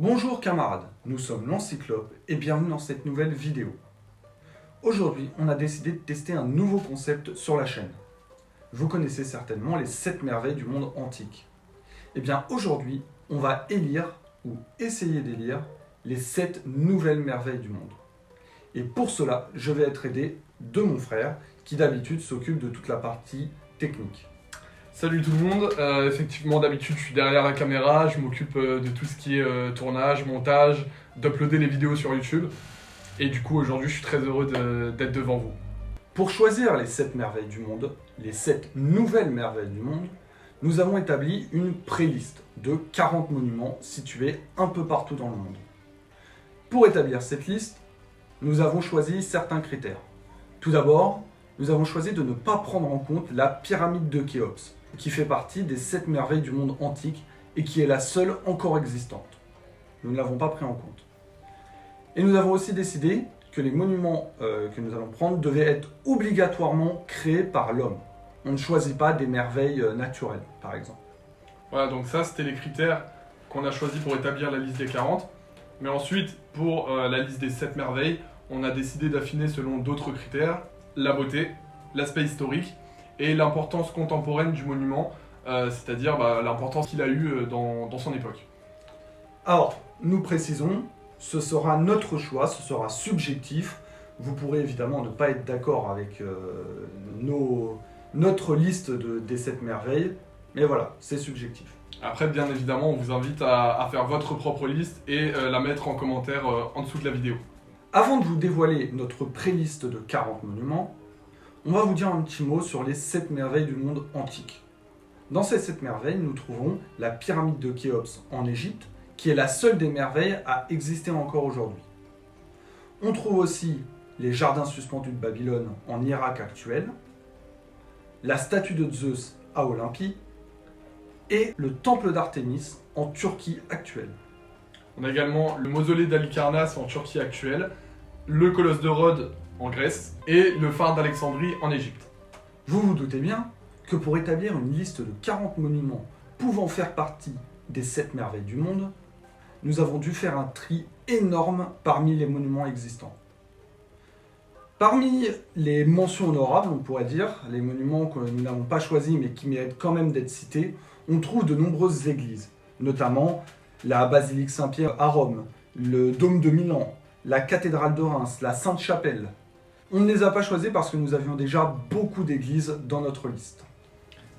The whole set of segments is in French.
Bonjour camarades, nous sommes l'Encyclope et bienvenue dans cette nouvelle vidéo. Aujourd'hui, on a décidé de tester un nouveau concept sur la chaîne. Vous connaissez certainement les 7 merveilles du monde antique. Et bien aujourd'hui, on va élire ou essayer d'élire les 7 nouvelles merveilles du monde. Et pour cela, je vais être aidé de mon frère qui d'habitude s'occupe de toute la partie technique. Salut tout le monde, effectivement d'habitude je suis derrière la caméra, je m'occupe de tout ce qui est tournage, montage, d'uploader les vidéos sur YouTube. Et du coup aujourd'hui je suis très heureux d'être devant vous. Pour choisir les 7 merveilles du monde, les 7 nouvelles merveilles du monde, nous avons établi une pré-liste de 40 monuments situés un peu partout dans le monde. Pour établir cette liste, nous avons choisi certains critères. Tout d'abord, nous avons choisi de ne pas prendre en compte la pyramide de Khéops, qui fait partie des 7 merveilles du monde antique et qui est la seule encore existante. Nous ne l'avons pas pris en compte. Et nous avons aussi décidé que les monuments que nous allons prendre devaient être obligatoirement créés par l'homme. On ne choisit pas des merveilles naturelles, par exemple. Voilà, donc ça c'était les critères qu'on a choisis pour établir la liste des 40. Mais ensuite, pour la liste des 7 merveilles, on a décidé d'affiner selon d'autres critères: la beauté, l'aspect historique et l'importance contemporaine du monument, c'est-à-dire l'importance qu'il a eue dans son époque. Alors, nous précisons, ce sera notre choix, ce sera subjectif. Vous pourrez évidemment ne pas être d'accord avec notre liste des 7 merveilles, mais voilà, c'est subjectif. Après, bien évidemment, on vous invite à faire votre propre liste et la mettre en commentaire en dessous de la vidéo. Avant de vous dévoiler notre pré-liste de 40 monuments, on va vous dire un petit mot sur les 7 merveilles du monde antique. Dans ces 7 merveilles, nous trouvons la pyramide de Khéops en Égypte, qui est la seule des merveilles à exister encore aujourd'hui. On trouve aussi les jardins suspendus de Babylone en Irak actuel, la statue de Zeus à Olympie et le temple d'Artémis en Turquie actuelle. On a également le mausolée d'Halicarnasse en Turquie actuelle, le colosse de Rhodes en Grèce et le phare d'Alexandrie en Égypte. Vous vous doutez bien que pour établir une liste de 40 monuments pouvant faire partie des 7 merveilles du monde, nous avons dû faire un tri énorme parmi les monuments existants. Parmi les mentions honorables, on pourrait dire, les monuments que nous n'avons pas choisis mais qui méritent quand même d'être cités, on trouve de nombreuses églises, notamment la basilique Saint-Pierre à Rome, le dôme de Milan, la cathédrale de Reims, la Sainte-Chapelle. On ne les a pas choisis parce que nous avions déjà beaucoup d'églises dans notre liste.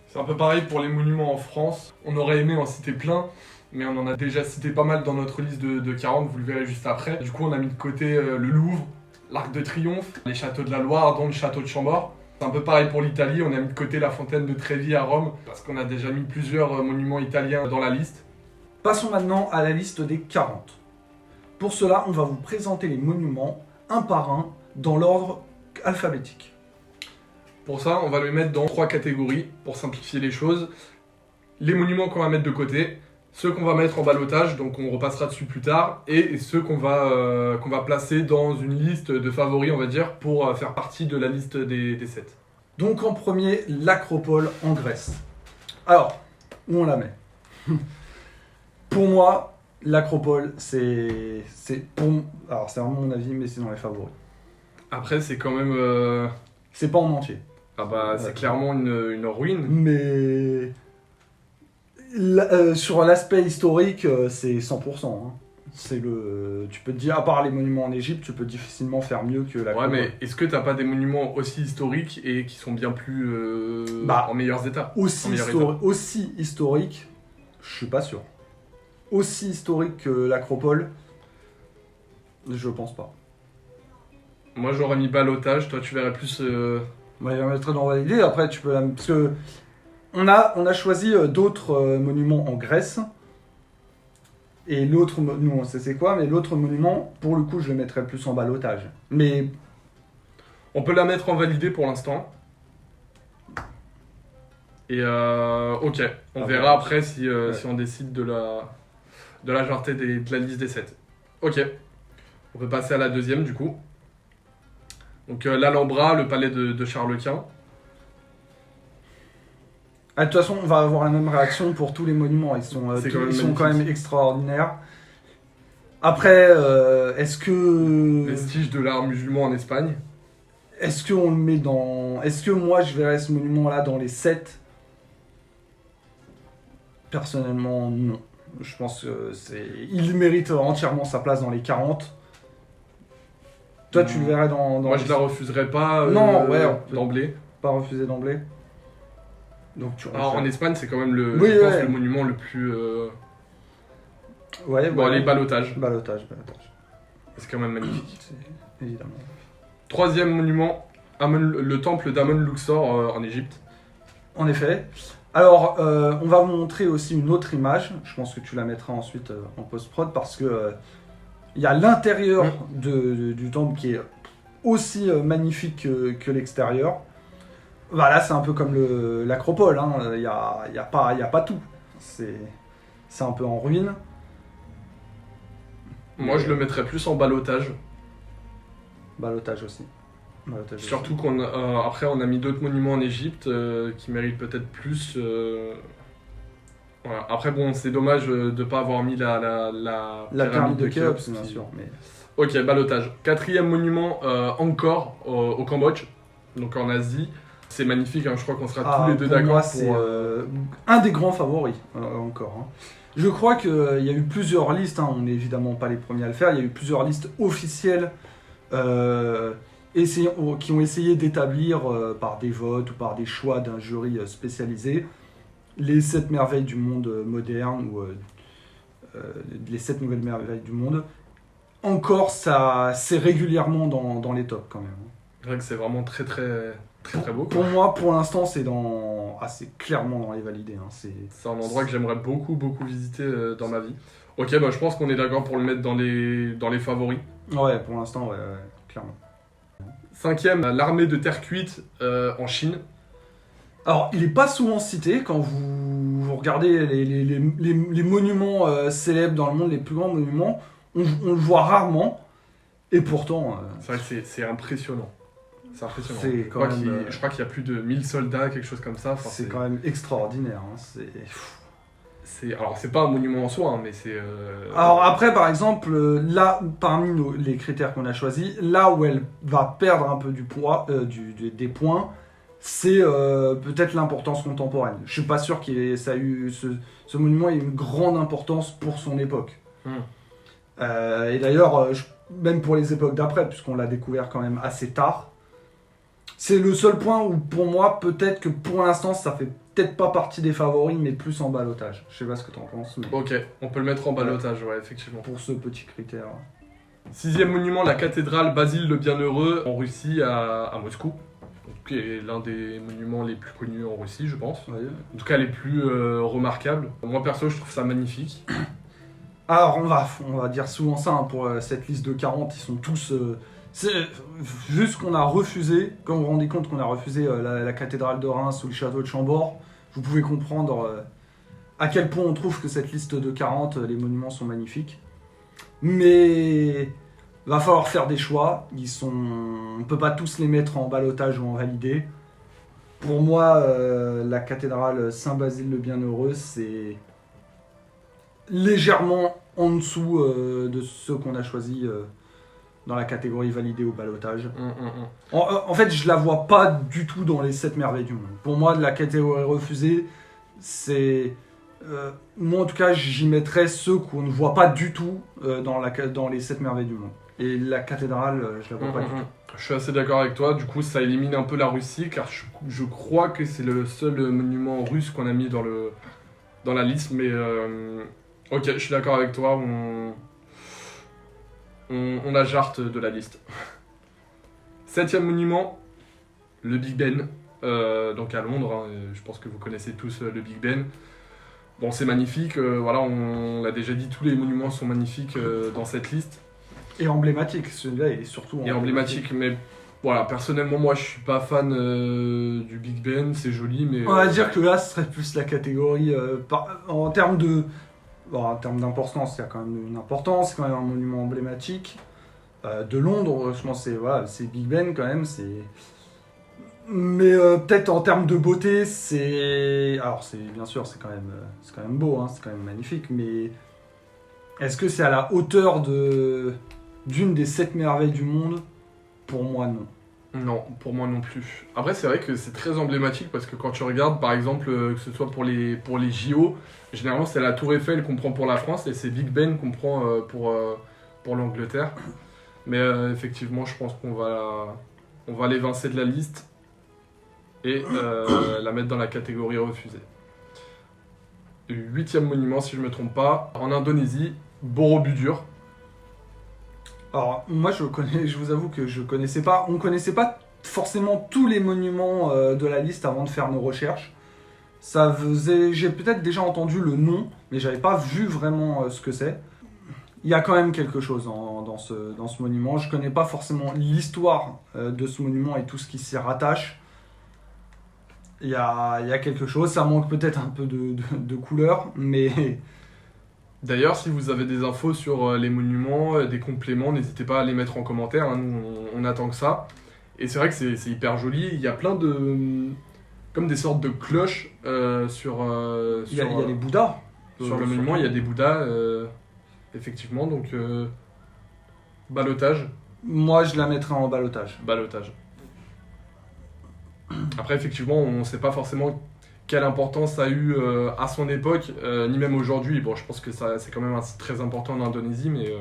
C'est un peu pareil pour les monuments en France. On aurait aimé en citer plein, mais on en a déjà cité pas mal dans notre liste de 40, vous le verrez juste après. Du coup, on a mis de côté le Louvre, l'Arc de Triomphe, les châteaux de la Loire, dont le château de Chambord. C'est un peu pareil pour l'Italie, on a mis de côté la fontaine de Trévi à Rome, parce qu'on a déjà mis plusieurs monuments italiens dans la liste. Passons maintenant à la liste des 40. Pour cela, on va vous présenter les monuments un par un dans l'ordre alphabétique. Pour ça, on va les mettre dans 3 catégories, pour simplifier les choses. Les monuments qu'on va mettre de côté, ceux qu'on va mettre en ballottage, donc on repassera dessus plus tard, et ceux qu'on va placer dans une liste de favoris, on va dire, pour faire partie de la liste des 7. Donc en premier, l'Acropole en Grèce. Alors, où on la met? Pour moi, l'Acropole, alors c'est vraiment mon avis, mais c'est dans les favoris. Après, c'est quand même... C'est pas en entier. Ah bah, c'est clairement une ruine. Mais... sur l'aspect historique, c'est 100%. Hein. Tu peux te dire, à part les monuments en Égypte, tu peux difficilement faire mieux que la. Ouais, mais est-ce que t'as pas des monuments aussi historiques et qui sont bien plus en meilleurs états? Aussi historique, je suis pas sûr. Aussi historique que l'Acropole, je pense pas. Moi, j'aurais mis ballottage. Toi, tu verrais plus. Moi, je la mettrais dans validé. Après, tu peux parce que on a choisi d'autres monuments en Grèce. Et l'autre, nous on sait c'est quoi, mais l'autre monument, pour le coup, je le mettrais plus en ballottage. Mais on peut la mettre en validé pour l'instant. Et ok, on verra après si on décide de la jarter de la liste des 7. Ok, on peut passer à la deuxième du coup. Donc l'Alhambra, le palais de Charles Quint. De toute façon, on va avoir la même réaction pour tous les monuments. Ils sont quand même extraordinaires. Après, est-ce que... Vestige de l'art musulman en Espagne. Est-ce qu'on le met dans... Est-ce que moi, je verrais ce monument-là dans les 7? Personnellement, non. Je pense que il mérite entièrement sa place dans les 40. Toi, tu le verrais dans Moi, les... je la refuserais pas Non, ouais, d'emblée. Pas refusé d'emblée. Donc, Alors, en Espagne, c'est quand même Oui, je pense, ouais. le monument le plus... Ouais, Bon, ouais. les balotages. Balotage. C'est quand même magnifique. Évidemment. Troisième monument, le temple d'Amon Luxor en Égypte. En effet. Alors, on va vous montrer aussi une autre image. Je pense que tu la mettras ensuite en post-prod parce que il y a l'intérieur du temple qui est aussi magnifique que l'extérieur. Voilà, c'est un peu comme l'acropole. Hein. Il y a pas tout. C'est un peu en ruine. Moi, je le mettrais plus en balotage. Balotage aussi. Surtout qu'après, on a mis d'autres monuments en Égypte qui méritent peut-être plus. Voilà. Après, bon, c'est dommage de ne pas avoir mis la pyramide de Khéops, Khéops, bien sûr. Mais... Ok, balotage. Quatrième monument, Angkor, au Cambodge, donc en Asie. C'est magnifique, hein, je crois qu'on sera tous les deux d'accord. Moi, c'est un des grands favoris, encore. Hein. Je crois qu'il y a eu plusieurs listes, hein, on n'est évidemment pas les premiers à le faire, il y a eu plusieurs listes officielles qui ont essayé d'établir par des votes ou par des choix d'un jury spécialisé les 7 merveilles du monde moderne ou les 7 nouvelles merveilles du monde. Encore, c'est régulièrement dans les tops quand même. C'est vrai que c'est vraiment très beau. Pour moi, pour l'instant, c'est clairement dans les validés. Hein. C'est un endroit que j'aimerais beaucoup visiter dans ma vie. Ok, bah, je pense qu'on est d'accord pour le mettre dans les favoris. Ouais, pour l'instant, ouais, clairement. Cinquième, l'armée de terre cuite en Chine. Alors, il n'est pas souvent cité quand vous regardez les monuments célèbres dans le monde, les plus grands monuments, on le voit rarement, et pourtant... C'est vrai que c'est impressionnant. C'est impressionnant. Je crois qu'il y a plus de 1000 soldats, quelque chose comme ça. Enfin, c'est quand même extraordinaire. Hein. Alors, c'est pas un monument en soi, hein, mais c'est... Alors après, par exemple, là, parmi les critères qu'on a choisis, là où elle va perdre un peu du poids, des points, c'est peut-être l'importance contemporaine. Je suis pas sûr que ce monument ait une grande importance pour son époque. Et d'ailleurs, même pour les époques d'après, puisqu'on l'a découvert quand même assez tard, c'est le seul point où, pour moi, peut-être que pour l'instant, ça fait peut-être pas partie des favoris, mais plus en balotage. Je sais pas ce que t'en penses. Mais... Ok, on peut le mettre en balotage, ouais, effectivement. Pour ce petit critère. Sixième monument, la cathédrale Basile le Bienheureux en Russie, à Moscou. Qui est l'un des monuments les plus connus en Russie, je pense. Ouais. En tout cas, les plus remarquables. Moi, perso, je trouve ça magnifique. Alors, on va dire souvent ça, hein, pour cette liste de 40, ils sont tous... c'est juste qu'on a refusé, quand vous vous rendez compte qu'on a refusé la cathédrale de Reims ou le château de Chambord, vous pouvez comprendre à quel point on trouve que cette liste de 40, les monuments sont magnifiques. Mais va falloir faire des choix, on peut pas tous les mettre en balotage ou en validé. Pour moi, la cathédrale Saint-Basile le Bienheureux, c'est légèrement en dessous de ceux qu'on a choisis dans la catégorie validée au balotage. En fait, je la vois pas du tout dans les 7 merveilles du monde. Pour moi, de la catégorie refusée, c'est... moi, en tout cas, j'y mettrais ceux qu'on ne voit pas du tout dans les 7 merveilles du monde. Et la cathédrale, je la vois pas du tout. Je suis assez d'accord avec toi. Du coup, ça élimine un peu la Russie, car je crois que c'est le seul monument russe qu'on a mis dans la liste. Mais ok, je suis d'accord avec toi. On la jarte de la liste. Septième monument, le Big Ben, donc à Londres. Hein, je pense que vous connaissez tous le Big Ben. Bon, c'est magnifique. Voilà, on l'a déjà dit, tous les monuments sont magnifiques dans cette liste. Et emblématique, celui-là est surtout emblématique. Mais voilà, personnellement, moi, je suis pas fan du Big Ben. C'est joli, mais... On va dire que là, ce serait plus la catégorie... en termes de... Bon, en termes d'importance, il y a quand même une importance, c'est quand même un monument emblématique. De Londres, je pense que c'est Big Ben quand même, c'est... Mais peut-être en termes de beauté, c'est... Alors, bien sûr, c'est quand même beau, hein, c'est quand même magnifique, mais Est-ce que c'est à la hauteur d'une des 7 merveilles du monde? Pour moi, non. Non, pour moi non plus. Après, c'est vrai que c'est très emblématique parce que quand tu regardes, par exemple, que ce soit pour les JO, généralement c'est la Tour Eiffel qu'on prend pour la France et c'est Big Ben qu'on prend pour l'Angleterre. Mais effectivement, je pense on va l'évincer de la liste et la mettre dans la catégorie refusée. 8e monument, si je ne me trompe pas, en Indonésie, Borobudur. Alors, moi, je vous avoue que on connaissait pas forcément tous les monuments de la liste avant de faire nos recherches. J'ai peut-être déjà entendu le nom, mais j'avais pas vu vraiment ce que c'est. Il y a quand même quelque chose dans ce monument. Je connais pas forcément l'histoire de ce monument et tout ce qui s'y rattache. Il y a quelque chose, ça manque peut-être un peu de couleur, mais... D'ailleurs, si vous avez des infos sur les monuments, des compléments, n'hésitez pas à les mettre en commentaire, hein, nous on attend que ça. Et c'est vrai que c'est hyper joli, il y a plein comme des sortes de cloches sur Il y a les Bouddhas. Sur le monument, il y a des Bouddhas, effectivement, donc ballottage. Moi, je la mettrais en ballottage. Ballottage. Après, effectivement, on ne sait pas forcément quelle importance ça a eu à son époque, ni même aujourd'hui. Bon, je pense que c'est quand même un site très important en Indonésie, mais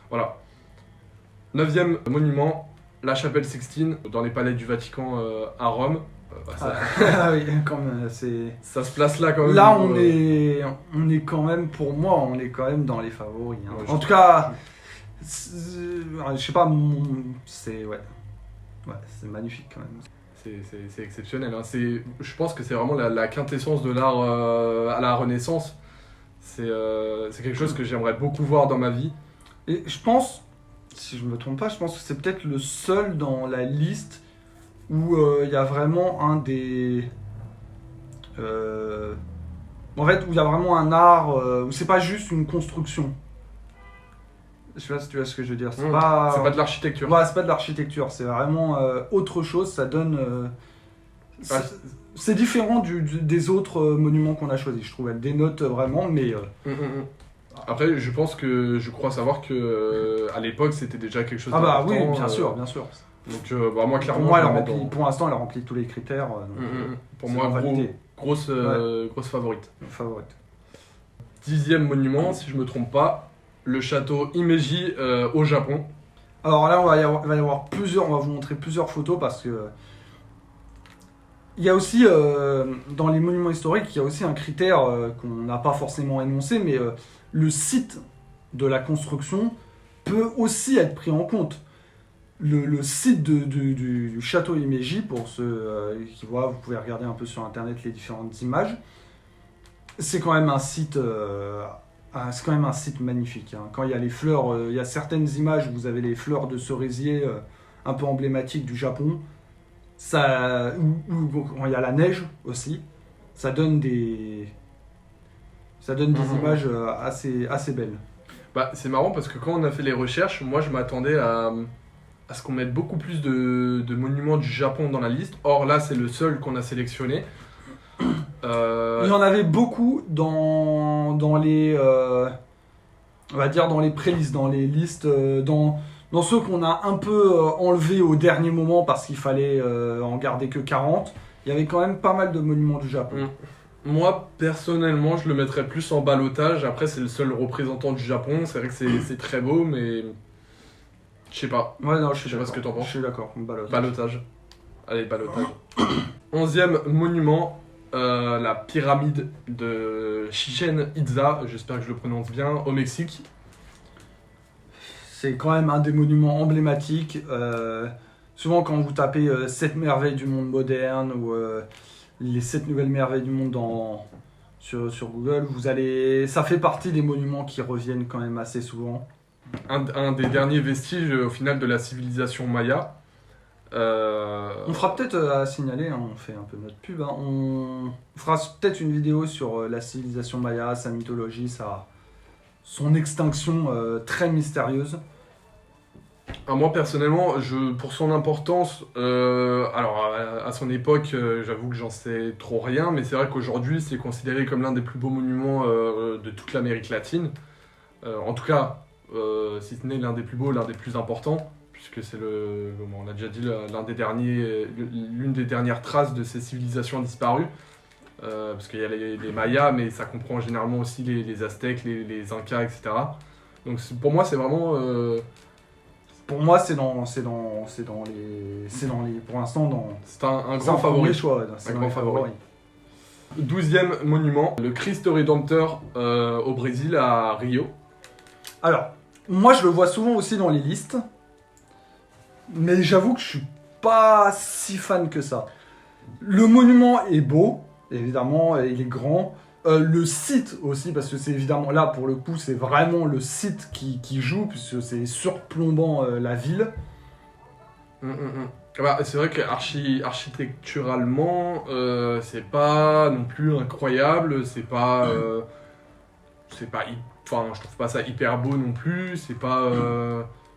voilà. 9e monument, la chapelle Sixtine, dans les palais du Vatican à Rome. Ah oui, quand même, ça se place là quand même. Là, on est quand même, pour moi, on est quand même dans les favoris. Hein. Ouais, en tout cas, je sais pas, c'est magnifique quand même. C'est exceptionnel. Hein. Je pense que c'est vraiment la quintessence de l'art à la Renaissance. C'est quelque chose que j'aimerais beaucoup voir dans ma vie. Et je pense, si je me trompe pas, je pense que c'est peut-être le seul dans la liste où il y a vraiment un des... en fait, où il y a vraiment un art, où c'est pas juste une construction. Je sais pas si tu vois ce que je veux dire. C'est pas de l'architecture. Ouais, c'est pas de l'architecture, c'est vraiment autre chose. Ça donne. C'est différent des autres monuments qu'on a choisis, je trouve. Elle dénote vraiment, mais. Après, je crois savoir que à l'époque, c'était déjà quelque chose d'important. Ah bah oui, bien sûr, bien sûr. Donc, moi, clairement, pour moi, pour l'instant, elle remplit tous les critères. Pour moi, grosse favorite. Favorite. 10e monument, si je me trompe pas. Le château Himeji au Japon. Alors là, il va y avoir plusieurs, on va vous montrer plusieurs photos parce que il y a aussi dans les monuments historiques, il y a aussi un critère qu'on n'a pas forcément énoncé, mais le site de la construction peut aussi être pris en compte. Le site du château Himeji, pour ceux qui voient, vous pouvez regarder un peu sur internet les différentes images. C'est quand même un site. C'est quand même un site magnifique. Hein. Quand il y a les fleurs, il y a certaines images où vous avez les fleurs de cerisier un peu emblématiques du Japon. Quand il y a la neige aussi, ça donne des images assez belles. Bah, c'est marrant parce que quand on a fait les recherches, moi je m'attendais à ce qu'on mette beaucoup plus de monuments du Japon dans la liste. Or là, c'est le seul qu'on a sélectionné. Il y en avait beaucoup dans les on va dire dans les prélistes, dans les listes, dans ceux qu'on a un peu enlevés au dernier moment parce qu'il fallait en garder que 40. Il y avait quand même pas mal de monuments du Japon. Moi, personnellement, je le mettrais plus en ballottage. Après, c'est le seul représentant du Japon. C'est vrai que c'est très beau, mais je sais pas. Ouais, non, je sais pas ce que t'en penses. Je suis d'accord. Ballottage. Allez, ballottage. 11e monument. La pyramide de Chichen Itza, j'espère que je le prononce bien, au Mexique. C'est quand même un des monuments emblématiques. Souvent quand vous tapez 7 merveilles du monde moderne ou les 7 nouvelles merveilles du monde sur Google, ça fait partie des monuments qui reviennent quand même assez souvent. Un des derniers vestiges au final de la civilisation maya. On fera peut-être à signaler, hein, on fait un peu notre pub, hein, on fera peut-être une vidéo sur la civilisation maya, sa mythologie, son extinction très mystérieuse. Moi personnellement, pour son importance, alors à son époque, j'avoue que j'en sais trop rien, mais c'est vrai qu'aujourd'hui c'est considéré comme l'un des plus beaux monuments de toute l'Amérique latine. En tout cas, si ce n'est l'un des plus beaux, l'un des plus importants, puisque c'est on l'a déjà dit, l'une des dernières traces de ces civilisations disparues. Parce qu'il y a les Mayas, mais ça comprend généralement aussi les Aztèques, les Incas, etc. Donc pour moi, c'est vraiment... Pour moi, c'est dans les. Pour l'instant, c'est un c'est grand favori. choix. C'est Un dans grand les favori. 12e monument, le Cristo Rédempteur au Brésil, à Rio. Alors, moi, je le vois souvent aussi dans les listes. Mais j'avoue que je suis pas si fan que ça. Le monument est beau, évidemment, il est grand. Le site aussi, parce que c'est évidemment là pour le coup, c'est vraiment le site qui joue, puisque c'est surplombant la ville. Bah, c'est vrai qu'architecturalement, c'est pas non plus incroyable, c'est pas. Enfin, je trouve pas ça hyper beau non plus, c'est pas.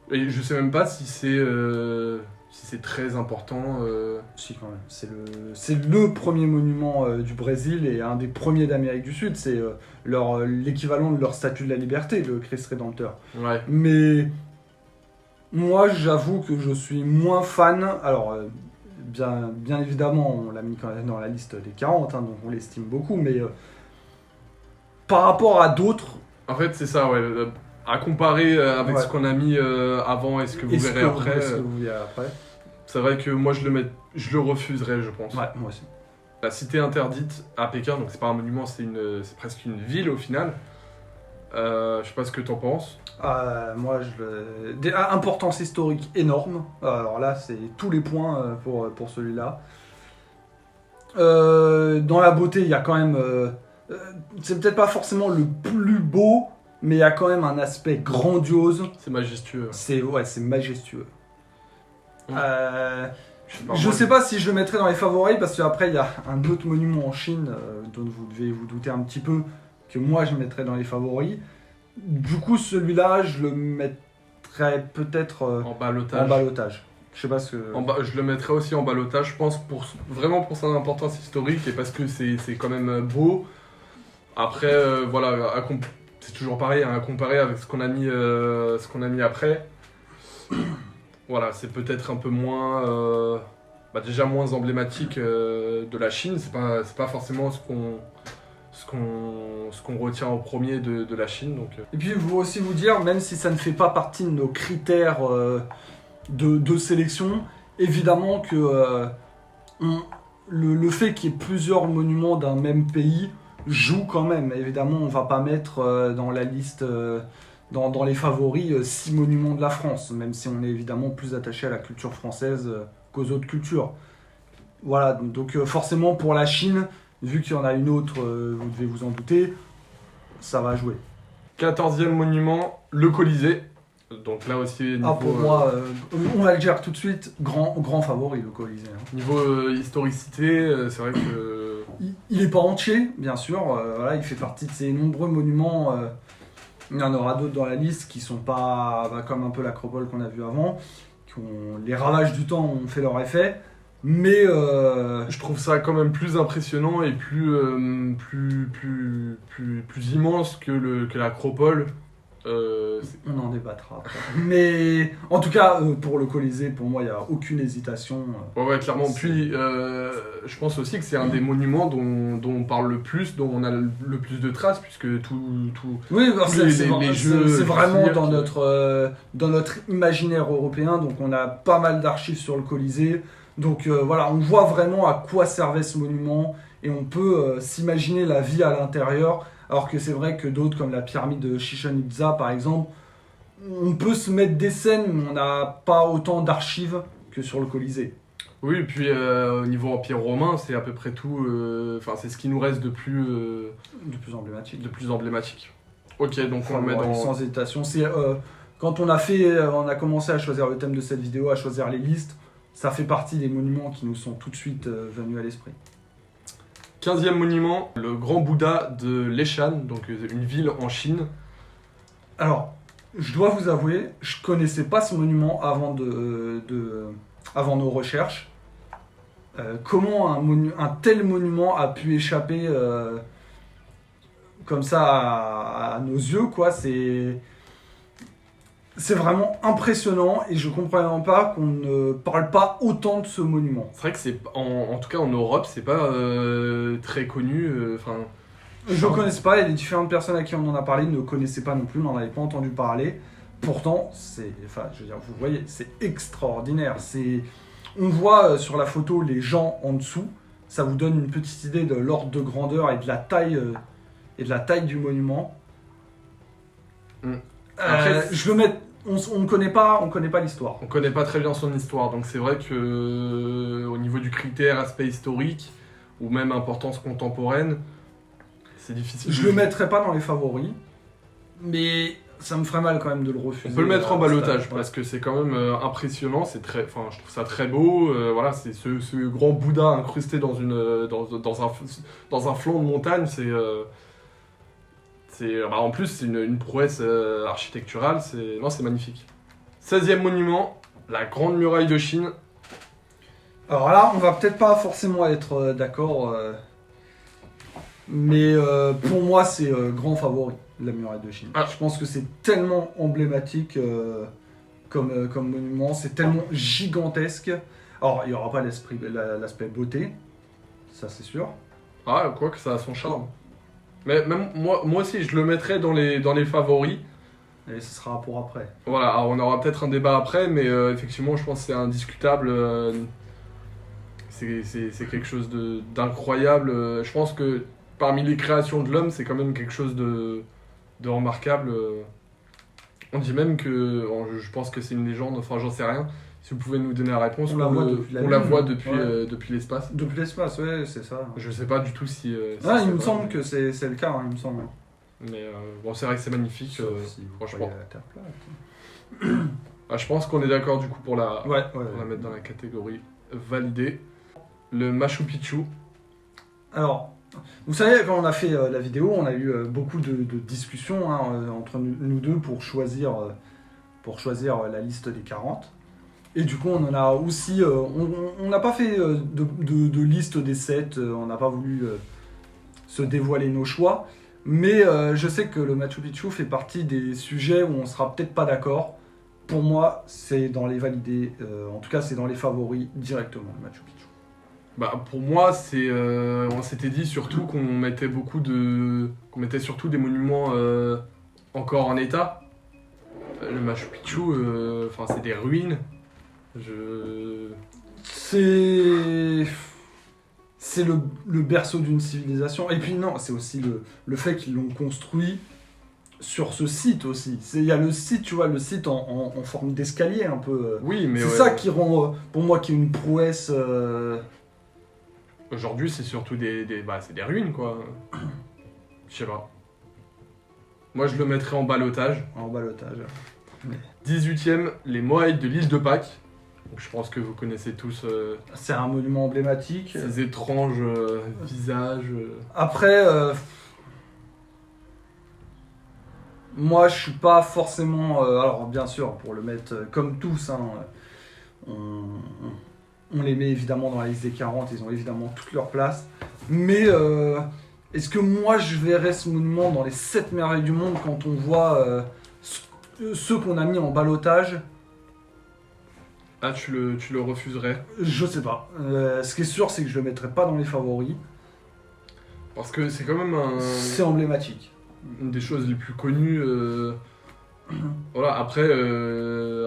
Et je sais même pas si c'est très important. Si, quand même. C'est le premier monument du Brésil et un des premiers d'Amérique du Sud. C'est l'équivalent de leur statue de la liberté, le Christ Rédempteur. Ouais. Mais moi, j'avoue que je suis moins fan. Alors, bien évidemment, on l'a mis quand même dans la liste des 40, hein, donc on l'estime beaucoup. Mais par rapport à d'autres... En fait, c'est ça, ouais. À comparer avec Ouais. ce qu'on a mis avant et ce que vous verrez après. C'est vrai que moi je le refuserais, je pense. Ouais, moi aussi. La cité interdite à Pékin, donc c'est pas un monument, c'est presque une ville au final. Je sais pas ce que t'en penses. Moi, importance historique énorme. Alors là, c'est tous les points pour celui-là. Dans la beauté, il y a quand même... c'est peut-être pas forcément le plus beau, mais il y a quand même un aspect grandiose. C'est majestueux. C'est majestueux. Ouais. Je sais pas si je le mettrais dans les favoris, parce qu'après, il y a un autre monument en Chine, dont vous devez vous douter un petit peu, que moi, je mettrais dans les favoris. Du coup, celui-là, je le mettrais peut-être En ballottage. en ballottage. Je sais pas ce que... Je le mettrais aussi en ballottage, je pense, vraiment pour son importance historique et parce que c'est quand même beau. Après, voilà, c'est toujours pareil, hein, à comparer avec ce qu'on a mis après. Voilà, c'est peut-être un peu moins, déjà moins emblématique de la Chine. C'est pas forcément ce qu'on retient en premier de la Chine. Donc, Et puis, vous aussi vous dire, même si ça ne fait pas partie de nos critères de sélection, évidemment que le fait qu'il y ait plusieurs monuments d'un même pays joue quand même. Évidemment, on va pas mettre dans la liste, dans les favoris, 6 monuments de la France, même si on est évidemment plus attaché à la culture française qu'aux autres cultures. Voilà, donc forcément pour la Chine, vu qu'il y en a une autre, vous devez vous en douter, ça va jouer. 14e monument, le Colisée. Donc là aussi, niveau, Pour moi, on va le dire tout de suite, grand favori, le Colisée. Hein. Niveau historicité, c'est vrai que... Il est pas entier, bien sûr. Voilà, il fait partie de ces nombreux monuments. Il y en aura d'autres dans la liste qui sont pas comme un peu l'Acropole qu'on a vu avant. Les ravages du temps ont fait leur effet. Mais je trouve ça quand même plus impressionnant et plus immense que l'Acropole. On en débattra après. Mais en tout cas, pour le Colisée, pour moi, il n'y a aucune hésitation. Ouais, clairement. Puis, je pense aussi que c'est un des monuments dont on parle le plus, dont on a le plus de traces, puisque oui, les jeux, c'est vraiment dans notre imaginaire européen. Donc, on a pas mal d'archives sur le Colisée. Donc, voilà, on voit vraiment à quoi servait ce monument et on peut s'imaginer la vie à l'intérieur. Alors que c'est vrai que d'autres, comme la pyramide de Chichén Itzá par exemple, on peut se mettre des scènes, mais on n'a pas autant d'archives que sur le Colisée. Oui, et puis au niveau Empire romain, c'est à peu près tout. C'est ce qui nous reste de plus emblématique. Ok, donc on le met dans. Sans hésitation. Quand on a commencé à choisir le thème de cette vidéo, à choisir les listes, ça fait partie des monuments qui nous sont tout de suite venus à l'esprit. 15e monument, le Grand Bouddha de Leshan, donc une ville en Chine. Alors, je dois vous avouer, je connaissais pas ce monument avant nos recherches. Comment un tel monument a pu échapper comme ça à nos yeux, quoi. C'est vraiment impressionnant et je comprends pas qu'on ne parle pas autant de ce monument. C'est vrai que c'est en tout cas en Europe, c'est pas très connu. Je ne connaissais pas et les différentes personnes à qui on en a parlé ne connaissaient pas non plus, n'en avaient pas entendu parler. Pourtant, vous voyez, c'est extraordinaire. On voit sur la photo les gens en dessous. Ça vous donne une petite idée de l'ordre de grandeur et de la taille du monument. Après, on ne connaît pas l'histoire. On connaît pas très bien son histoire, donc c'est vrai que au niveau du critère aspect historique ou même importance contemporaine, c'est difficile. Je le mettrai pas dans les favoris, mais ça me ferait mal quand même de le refuser. On peut le mettre en ballottage parce que c'est quand même impressionnant, je trouve ça très beau. Voilà, c'est ce grand Bouddha incrusté dans un flanc de montagne, en plus, c'est une prouesse architecturale, c'est magnifique. 16e monument, la Grande Muraille de Chine. Alors là, on va peut-être pas forcément être d'accord, mais pour moi, c'est grand favori, la Muraille de Chine. Je pense que c'est tellement emblématique comme monument, c'est tellement gigantesque. Alors, il n'y aura pas l'aspect beauté, ça c'est sûr. Ah, quoi que ça a son charme. Mais même moi aussi, je le mettrais dans les favoris. Et ce sera pour après. Voilà, alors on aura peut-être un débat après, mais effectivement, je pense que c'est indiscutable. C'est quelque chose d'incroyable. Je pense que parmi les créations de l'homme, c'est quand même quelque chose de remarquable. On dit même que, je pense que c'est une légende, enfin j'en sais rien. Si vous pouvez nous donner la réponse, on la voit depuis l'espace. Depuis l'espace, ouais, c'est ça. Je sais pas du tout si il me semble que c'est le cas, il me semble. Mais bon, c'est vrai que c'est magnifique, si franchement. La Terre plate. Je pense qu'on est d'accord du coup pour la ouais. mettre dans la catégorie validée. Le Machu Picchu. Alors, vous savez, quand on a fait la vidéo, on a eu beaucoup de discussions entre nous deux pour choisir la liste des 40. Et du coup, on en a aussi. On n'a pas fait de liste des 7, on n'a pas voulu se dévoiler nos choix. Mais je sais que le Machu Picchu fait partie des sujets où on sera peut-être pas d'accord. Pour moi, c'est dans les validés, en tout cas, c'est dans les favoris directement, le Machu Picchu. Bah, pour moi, on s'était dit surtout qu'on mettait surtout des monuments encore en état. Le Machu Picchu, c'est des ruines. C'est le berceau d'une civilisation. Et puis non, c'est aussi le fait qu'ils l'ont construit sur ce site aussi. Il y a le site, tu vois, le site en forme d'escalier un peu. Oui, mais c'est ça qui rend, pour moi, qui est une prouesse. Aujourd'hui, c'est surtout des ruines, quoi. Je sais pas. Moi, je le mettrais en ballottage. En ballottage. 18e, les Moaïs de l'île de Pâques. Donc, je pense que vous connaissez tous c'est un monument emblématique. Ces étranges visages. Après, moi je suis pas forcément. Alors, bien sûr, pour le mettre comme tous, on les met évidemment dans la liste des 40, ils ont évidemment toute leur place. Mais est-ce que moi je verrais ce monument dans les 7 merveilles du monde quand on voit ceux qu'on a mis en ballottage? Ah, tu le refuserais? Je sais pas. Ce qui est sûr, c'est que je le mettrais pas dans les favoris. Parce que c'est quand même c'est emblématique. Une des choses les plus connues. Voilà, après,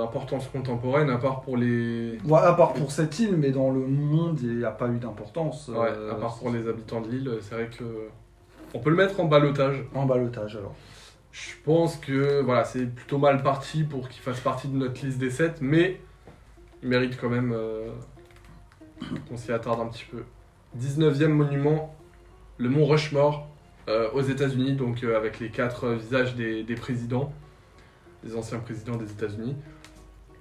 importance contemporaine, à part pour les... Ouais, à part pour cette île, mais dans le monde, il n'y a pas eu d'importance. Ouais, à part pour les habitants de l'île, c'est vrai que... On peut le mettre en ballottage. En ballottage, alors. Je pense que voilà, c'est plutôt mal parti pour qu'il fasse partie de notre liste des 7, mais il mérite quand même qu'on s'y attarde un petit peu. 19e monument, le mont Rushmore, aux États-Unis, donc avec les 4 visages des présidents, des anciens présidents des États-Unis.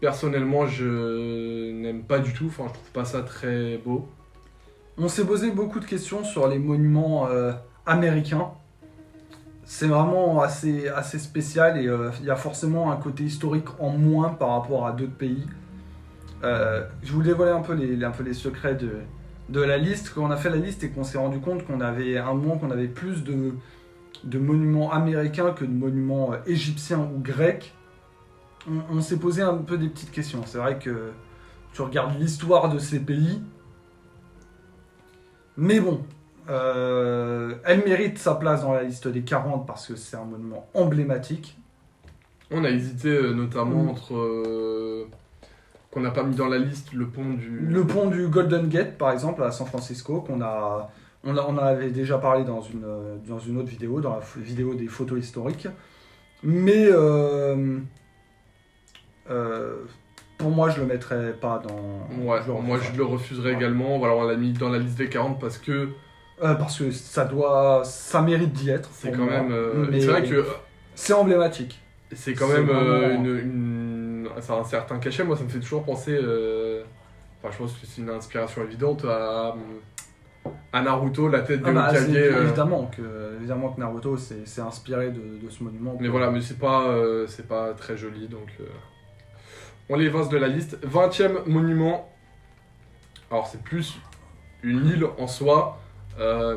Personnellement, je n'aime pas du tout, je trouve pas ça très beau. On s'est posé beaucoup de questions sur les monuments américains. C'est vraiment assez spécial et il y a forcément un côté historique en moins par rapport à d'autres pays. Je vous dévoilais un peu les secrets de la liste. Quand on a fait la liste et qu'on s'est rendu compte qu'on avait un moment qu'on avait plus de monuments américains que de monuments égyptiens ou grecs, on s'est posé un peu des petites questions. C'est vrai que tu regardes l'histoire de ces pays, mais bon, elle mérite sa place dans la liste des 40 parce que c'est un monument emblématique. On a hésité notamment entre... qu'on n'a pas mis dans la liste le pont du... Le pont du Golden Gate, par exemple, à San Francisco, on en avait déjà parlé dans une autre vidéo, dans la vidéo des photos historiques. Mais pour moi, je le mettrais pas dans... Ouais, moi je le refuserais également. Voilà, on l'a mis dans la liste des 40 parce que ça mérite d'y être. c'est pour quand moi. même... Mais c'est vrai que c'est emblématique. c'est quand C'est même vraiment- ça a un certain cachet. Moi, ça me fait toujours penser... Enfin, je pense que c'est une inspiration évidente à Naruto, la tête de Hokage. Évidemment que Naruto s'est inspiré de ce monument. Mais voilà, mais c'est pas très joli, donc on les évince de la liste. 20e monument. Alors c'est plus une île en soi,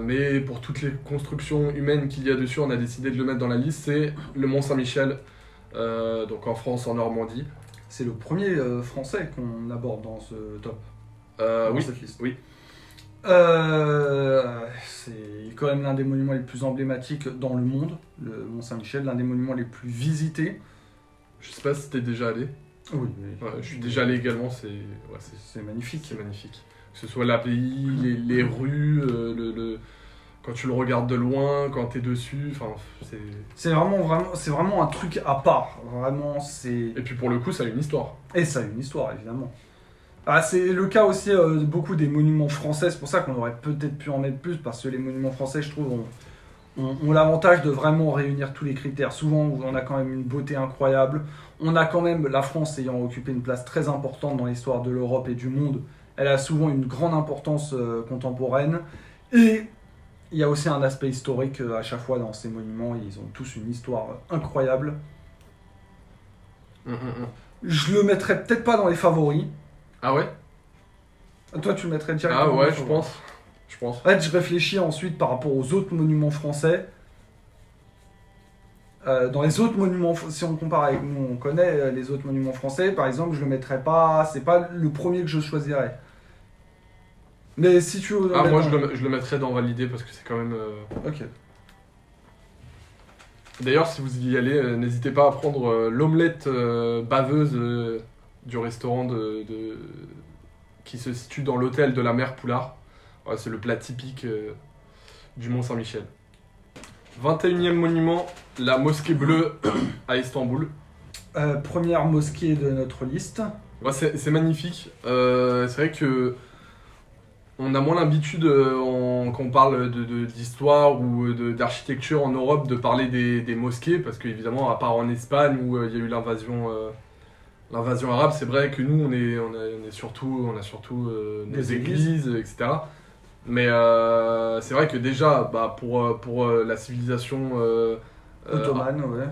mais pour toutes les constructions humaines qu'il y a dessus, on a décidé de le mettre dans la liste. C'est le Mont Saint-Michel, donc en France, en Normandie. C'est le premier français qu'on aborde dans ce top. Oui, cette liste. oui. C'est quand même l'un des monuments les plus emblématiques dans le monde, le Mont Saint-Michel, l'un des monuments les plus visités. Je sais pas si t'es déjà allé. Oui, Ouais, je suis déjà allé également, c'est magnifique. c'est magnifique. Que ce soit l'abbaye, les rues, quand tu le regardes de loin, quand t'es dessus, enfin c'est... C'est vraiment un truc à part. Vraiment, c'est... Et puis pour le coup, ça a une histoire. Et ça a une histoire, évidemment. Ah, c'est le cas aussi de beaucoup des monuments français, c'est pour ça qu'on aurait peut-être pu en mettre plus, parce que les monuments français, je trouve, ont l'avantage de vraiment réunir tous les critères. Souvent, on a quand même une beauté incroyable. On a quand même, la France ayant occupé une place très importante dans l'histoire de l'Europe et du monde, elle a souvent une grande importance contemporaine. Et il y a aussi un aspect historique à chaque fois dans ces monuments. Ils ont tous une histoire incroyable. Je le mettrais peut-être pas dans les favoris. Ah ouais? Toi, tu le mettrais directement Ah dans ouais, les je favoris. pense. En fait, je réfléchis ensuite par rapport aux autres monuments français. Dans les autres monuments, si on compare avec nous, on connaît les autres monuments français. Par exemple, je le mettrais pas. C'est pas le premier que je choisirais. Mais si tu veux. Ah, moi je le mettrais dans validé parce que c'est quand même. Ok. D'ailleurs, si vous y allez, n'hésitez pas à prendre l'omelette baveuse du restaurant qui se situe dans l'hôtel de la Mère Poulard. Ouais, c'est le plat typique du Mont Saint-Michel. 21e monument, la mosquée bleue à Istanbul. Première mosquée de notre liste. Ouais, c'est magnifique. C'est vrai que on a moins l'habitude, quand on parle d'histoire ou d'architecture en Europe, de parler des mosquées, parce qu'évidemment, à part en Espagne où il y a eu l'invasion arabe, c'est vrai que nous, on a surtout nos Des églises, etc. Mais c'est vrai que déjà, pour la civilisation Ottomane, ouais.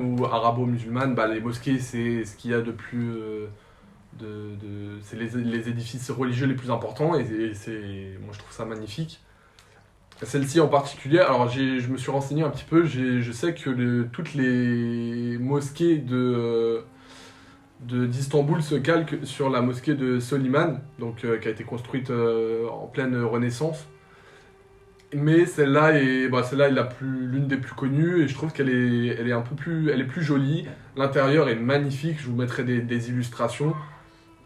ou arabo-musulmane, les mosquées, c'est ce qu'il y a de plus... c'est les édifices religieux les plus importants et moi je trouve ça magnifique. Celle-ci en particulier, alors je me suis renseigné un petit peu, je sais que toutes les mosquées d'Istanbul se calquent sur la mosquée de Soliman, donc, qui a été construite en pleine Renaissance. Mais celle-là est l'une des plus connues et je trouve qu'elle est un peu plus, elle est plus jolie. L'intérieur est magnifique, je vous mettrai des illustrations.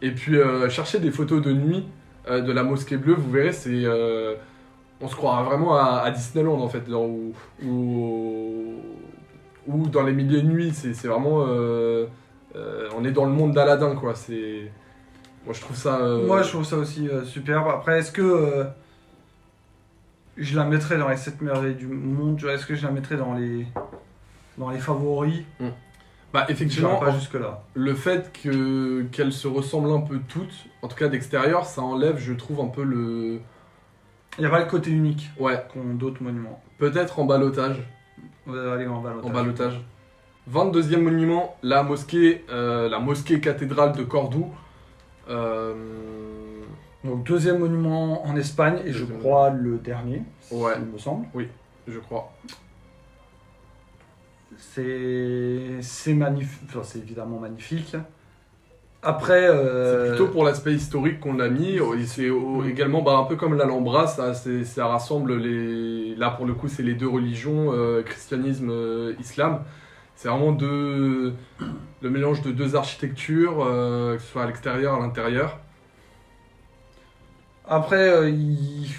Et puis cherchez des photos de nuit de la mosquée bleue, vous verrez, on se croira vraiment à Disneyland en fait, ou dans les milliers de nuits, c'est vraiment, on est dans le monde d'Aladin quoi. Moi je trouve ça. Moi je trouve ça aussi superbe. Après, est-ce que je la mettrais dans les 7 merveilles du monde? Est-ce que je la mettrais dans les favoris? Effectivement, pas jusque-là. Le fait qu'elles se ressemblent un peu toutes, en tout cas d'extérieur, ça enlève, je trouve, un peu le... Il n'y a pas le côté unique Ouais. qu'ont d'autres monuments. Peut-être en balotage. On va aller en balotage. En balotage. 22e monument, la mosquée cathédrale de Cordoue. Donc deuxième monument en Espagne et je crois le dernier, Ouais. il me semble. Oui, je crois. c'est magnifique, enfin, c'est évidemment magnifique. Après, C'est plutôt pour l'aspect historique qu'on l'a mis. Et c'est également un peu comme l'Alhambra, ça rassemble les. Là pour le coup, c'est les deux religions, christianisme, islam. C'est vraiment le mélange de deux architectures, que ce soit à l'extérieur, à l'intérieur. après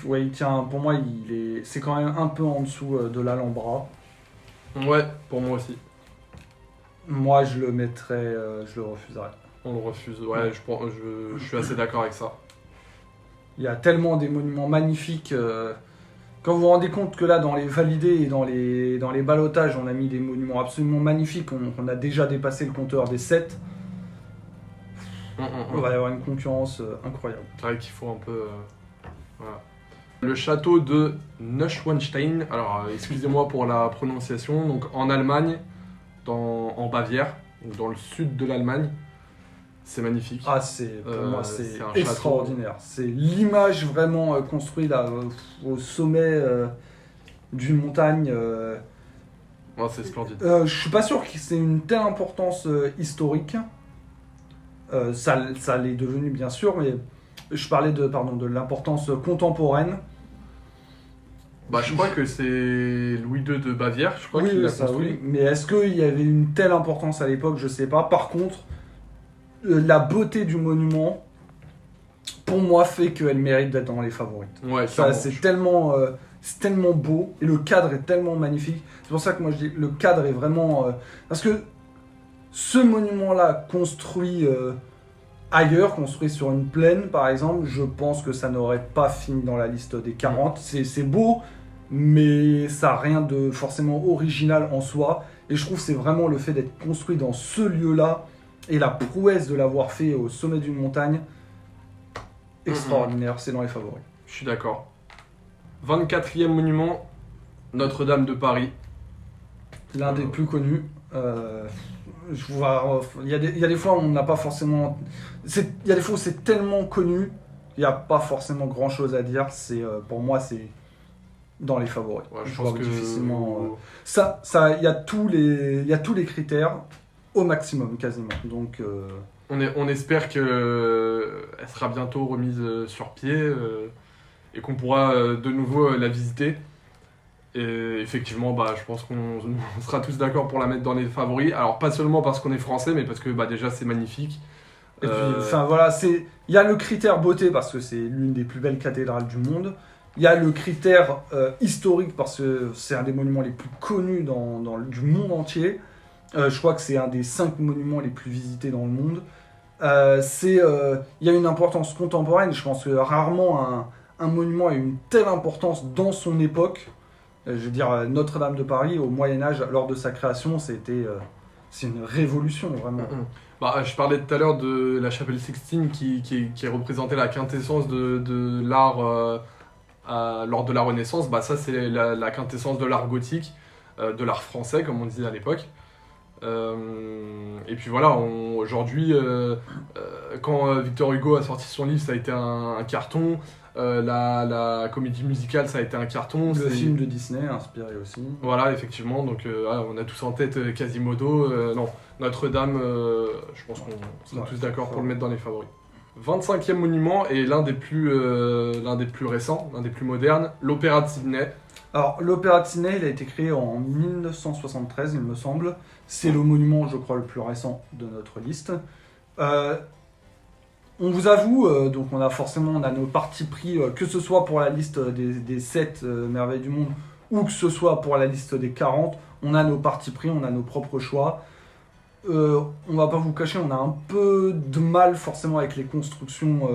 ouais, il tient, pour moi, c'est quand même un peu en dessous de l'Alhambra. Ouais, pour moi aussi. Moi, je le refuserais. On le refuse. Ouais, je suis assez d'accord avec ça. Il y a tellement des monuments magnifiques. Quand vous vous rendez compte que là, dans les validés et dans les ballottages, on a mis des monuments absolument magnifiques, on a déjà dépassé le compteur des 7, il va y avoir une concurrence incroyable. C'est vrai qu'il faut un peu. Voilà. Le château de Neuschwanstein, alors excusez-moi pour la prononciation, donc en Allemagne, en Bavière, donc dans le sud de l'Allemagne. C'est magnifique. Ah, pour moi, c'est c'est un extraordinaire. C'est l'image vraiment construite là, au sommet d'une montagne. Ouais, c'est splendide. Je suis pas sûr que c'est une telle importance historique. Ça l'est devenu, bien sûr, mais je parlais de l'importance contemporaine. Je crois que c'est Louis II de Bavière, je crois qu'il l'a construit. Oui. Mais est-ce qu'il y avait une telle importance à l'époque? Je sais pas. Par contre, la beauté du monument, pour moi, fait qu'elle mérite d'être dans les favorites. Ouais, Ça, c'est tellement beau et le cadre est tellement magnifique. C'est pour ça que moi je dis le cadre est vraiment parce que ce monument-là construit ailleurs, construit sur une plaine par exemple, je pense que ça n'aurait pas fini dans la liste des 40. C'est beau, mais ça n'a rien de forcément original en soi. Et je trouve que c'est vraiment le fait d'être construit dans ce lieu-là et la prouesse de l'avoir fait au sommet d'une montagne, extraordinaire, c'est dans les favoris. Je suis d'accord. 24e monument, Notre-Dame de Paris. L'un des plus connus. Il y a des fois où on n'a pas forcément... Il y a des fois où c'est tellement connu, il n'y a pas forcément grand-chose à dire. Pour moi, c'est dans les favoris. Ouais, je pense que difficilement... il y a tous les critères au maximum, quasiment. Donc... On espère qu'elle sera bientôt remise sur pied et qu'on pourra de nouveau la visiter. Et effectivement, je pense qu'on sera tous d'accord pour la mettre dans les favoris. Alors pas seulement parce qu'on est français, mais parce que déjà c'est magnifique. Et puis, voilà, il y a le critère beauté parce que c'est l'une des plus belles cathédrales du monde. Il y a le critère historique parce que c'est un des monuments les plus connus du monde entier. Je crois que c'est un des 5 monuments les plus visités dans le monde. Il y a une importance contemporaine. Je pense que rarement un monument a une telle importance dans son époque. Je veux dire, Notre-Dame de Paris, au Moyen-Âge, lors de sa création, c'est une révolution, vraiment. Je parlais tout à l'heure de la chapelle Sixtine qui représentait la quintessence de l'art lors de la Renaissance. Ça, c'est la quintessence de l'art gothique, de l'art français, comme on disait à l'époque. Et puis voilà, aujourd'hui, quand Victor Hugo a sorti son livre, ça a été un carton. La comédie musicale, ça a été un carton. Le film de Disney inspiré aussi. Voilà, effectivement. Donc, on a tous en tête Quasimodo. Non, Notre-Dame, je pense qu'on sera tous d'accord pour le mettre dans les favoris. 25e monument et l'un des plus récents, l'un des plus modernes, l'Opéra de Sydney. Alors, l'Opéra de Sydney, il a été créé en 1973, il me semble. C'est le monument, je crois, le plus récent de notre liste. On vous avoue, donc on a nos partis pris, que ce soit pour la liste des 7 merveilles du monde ou que ce soit pour la liste des 40, on a nos partis pris, on a nos propres choix. On va pas vous cacher, on a un peu de mal forcément avec les constructions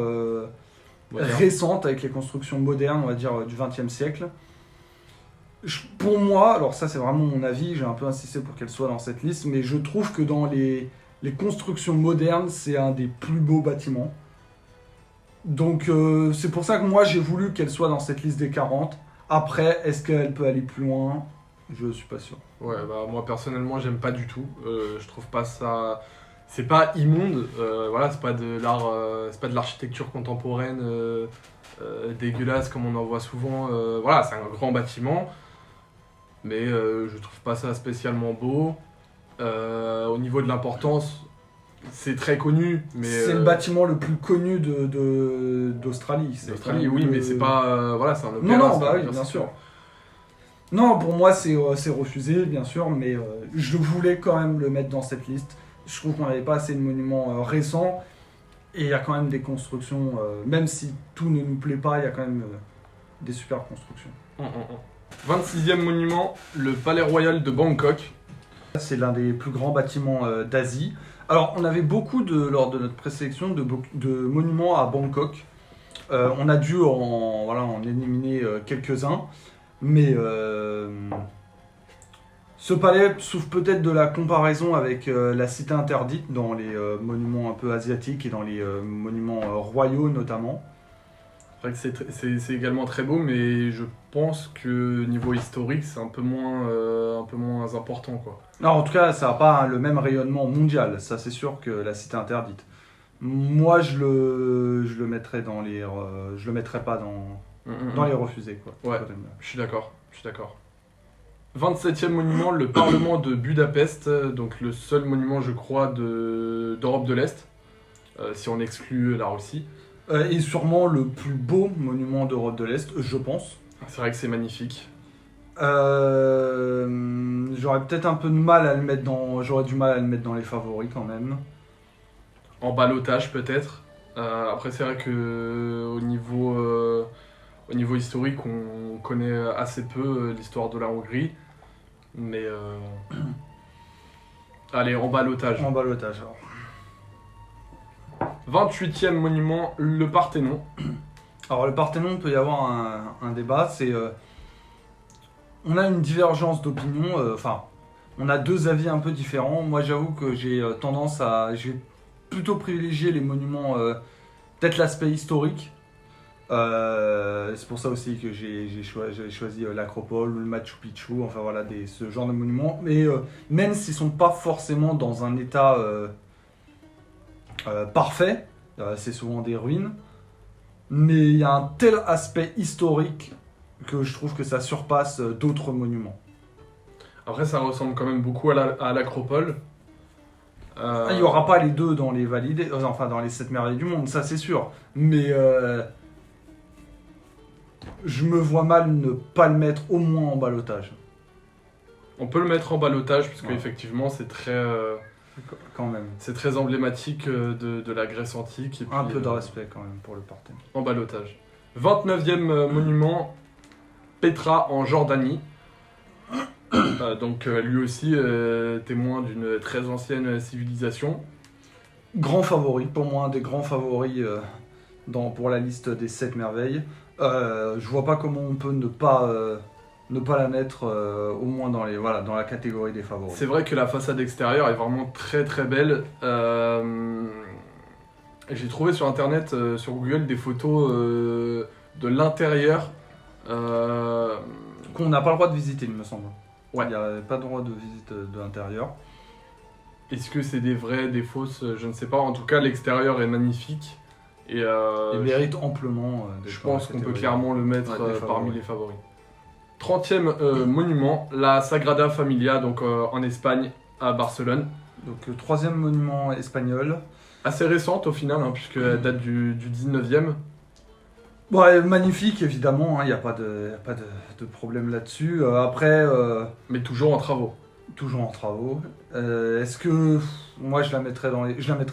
récentes, avec les constructions modernes, on va dire, du XXe siècle. Pour moi, alors ça c'est vraiment mon avis, j'ai un peu insisté pour qu'elle soit dans cette liste, mais je trouve que dans les constructions modernes, c'est un des plus beaux bâtiments. Donc c'est pour ça que moi j'ai voulu qu'elle soit dans cette liste des 40. Après, est-ce qu'elle peut aller plus loin? Je suis pas sûr. Ouais, moi personnellement j'aime pas du tout. Je trouve pas ça... C'est pas immonde, voilà, c'est pas de l'art, c'est pas de l'architecture contemporaine dégueulasse comme on en voit souvent. Voilà, c'est un grand bâtiment. mais je trouve pas ça spécialement beau. Au niveau de l'importance, c'est très connu, mais... C'est le bâtiment le plus connu d'Australie. D'Australie, oui, mais c'est pas... voilà, c'est un opéra. Non, bah oui, bien sûr. Non, pour moi, c'est refusé, bien sûr, mais je voulais quand même le mettre dans cette liste. Je trouve qu'on n'avait pas assez de monuments récents, et il y a quand même des constructions, même si tout ne nous plaît pas, il y a quand même des super constructions. 26e monument, le Palais Royal de Bangkok. C'est l'un des plus grands bâtiments d'Asie. Alors, on avait beaucoup, lors de notre présélection, de monuments à Bangkok. On a dû en éliminer quelques-uns. Mais ce palais souffre peut-être de la comparaison avec la cité interdite dans les monuments un peu asiatiques et dans les monuments royaux notamment. C'est vrai que c'est également très beau, mais je pense que niveau historique, c'est un peu moins important, quoi. Non, en tout cas, ça n'a pas le même rayonnement mondial, ça c'est sûr que la cité interdite. Moi, je le mettrais je le mettrais pas dans les refusés, quoi. Ouais, je suis d'accord. 27e monument, le Parlement de Budapest, donc le seul monument, je crois, d'Europe de l'Est, si on exclut la Russie. Et sûrement le plus beau monument d'Europe de l'Est, je pense. C'est vrai que c'est magnifique. J'aurais peut-être un peu de mal à le mettre j'aurais du mal à le mettre dans les favoris quand même. En ballottage peut-être. Après c'est vrai que au niveau historique, on connaît assez peu l'histoire de la Hongrie. Mais allez, en ballottage. En ballottage alors. 28e monument, le Parthénon. Alors le Parthénon, il peut y avoir un débat, on a une divergence d'opinion, on a deux avis un peu différents. Moi j'avoue que j'ai plutôt privilégié les monuments, peut-être l'aspect historique. C'est pour ça aussi que j'ai choisi l'Acropole ou le Machu Picchu, enfin voilà, ce genre de monuments. Mais même s'ils sont pas forcément dans un état parfait, c'est souvent des ruines, mais il y a un tel aspect historique que je trouve que ça surpasse d'autres monuments. Après ça ressemble quand même beaucoup à l'Acropole. Il n'y aura pas les deux dans les validés, dans les 7 merveilles du monde, ça c'est sûr, mais je me vois mal ne pas le mettre au moins en ballottage. On peut le mettre en ballottage parce Ouais. qu'effectivement c'est très... Quand même. C'est très emblématique de la Grèce antique. Et puis, Un peu de respect quand même pour le Parthénon. En ballottage. 29e monument, Petra en Jordanie. Donc lui aussi témoin d'une très ancienne civilisation. Grand favori, pour moi un des grands favoris pour la liste des 7 merveilles. Je vois pas comment on peut ne pas la mettre au moins dans la catégorie des favoris. C'est vrai que la façade extérieure est vraiment très très belle. J'ai trouvé sur internet, sur Google, des photos de l'intérieur. Qu'on n'a pas le droit de visiter, il me semble. Ouais. Il n'y a pas de droit de visite de l'intérieur. Est-ce que c'est des vraies, des fausses? Je ne sais pas. En tout cas, l'extérieur est magnifique. Et Il mérite amplement d'être je dans la pense qu'on peut catégorie. clairement le mettre Ouais, des parmi favoris. les favoris. 30e monument, la Sagrada Familia, donc en Espagne, à Barcelone. Donc le 3e monument espagnol. Assez récente au final, hein, puisqu'elle date du 19e. Ouais, magnifique évidemment, il n'y a pas de problème là-dessus. Après, Mais toujours en travaux. toujours en travaux. Est-ce que moi je la mettrais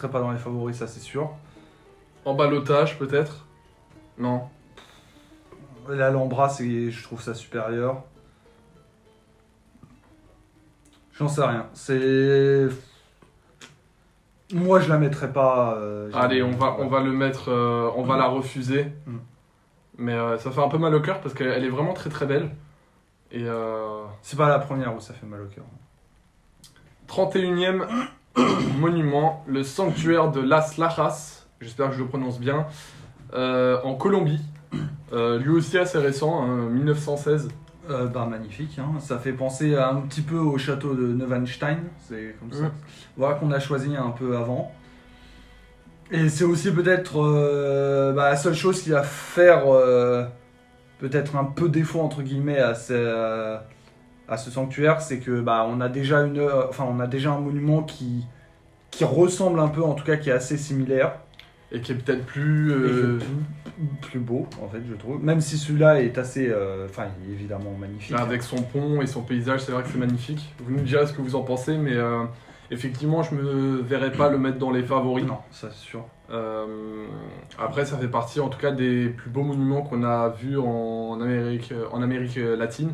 pas dans les favoris, ça c'est sûr. En ballottage peut-être? Non. L'Alhambra, je trouve ça supérieur. J'en sais rien. Moi je la mettrais pas. Allez, on va le mettre, on va la refuser. Mm. Mais ça fait un peu mal au cœur parce qu'elle est vraiment très très belle. Et C'est pas la première où ça fait mal au cœur. 31e monument, le sanctuaire de Las Lajas, j'espère que je le prononce bien, en Colombie. Lui aussi assez récent, hein, 1916. Magnifique, hein. Ça fait penser un petit peu au château de Neuschwanstein, c'est comme ça. Voilà qu'on a choisi un peu avant. Et c'est aussi peut-être la seule chose qui va faire peut-être un peu défaut entre guillemets à ce sanctuaire, c'est que on a déjà on a déjà un monument qui ressemble un peu, en tout cas qui est assez similaire. Et qui est peut-être plus... Et qui est plus beau, en fait, je trouve. Même si celui-là est assez... il est évidemment magnifique. Avec son pont et son paysage, c'est vrai que c'est magnifique. Vous nous direz ce que vous en pensez, mais effectivement, je me verrais pas le mettre dans les favoris. Non, ça c'est sûr. Après, ça fait partie, en tout cas, des plus beaux monuments qu'on a vus en Amérique latine,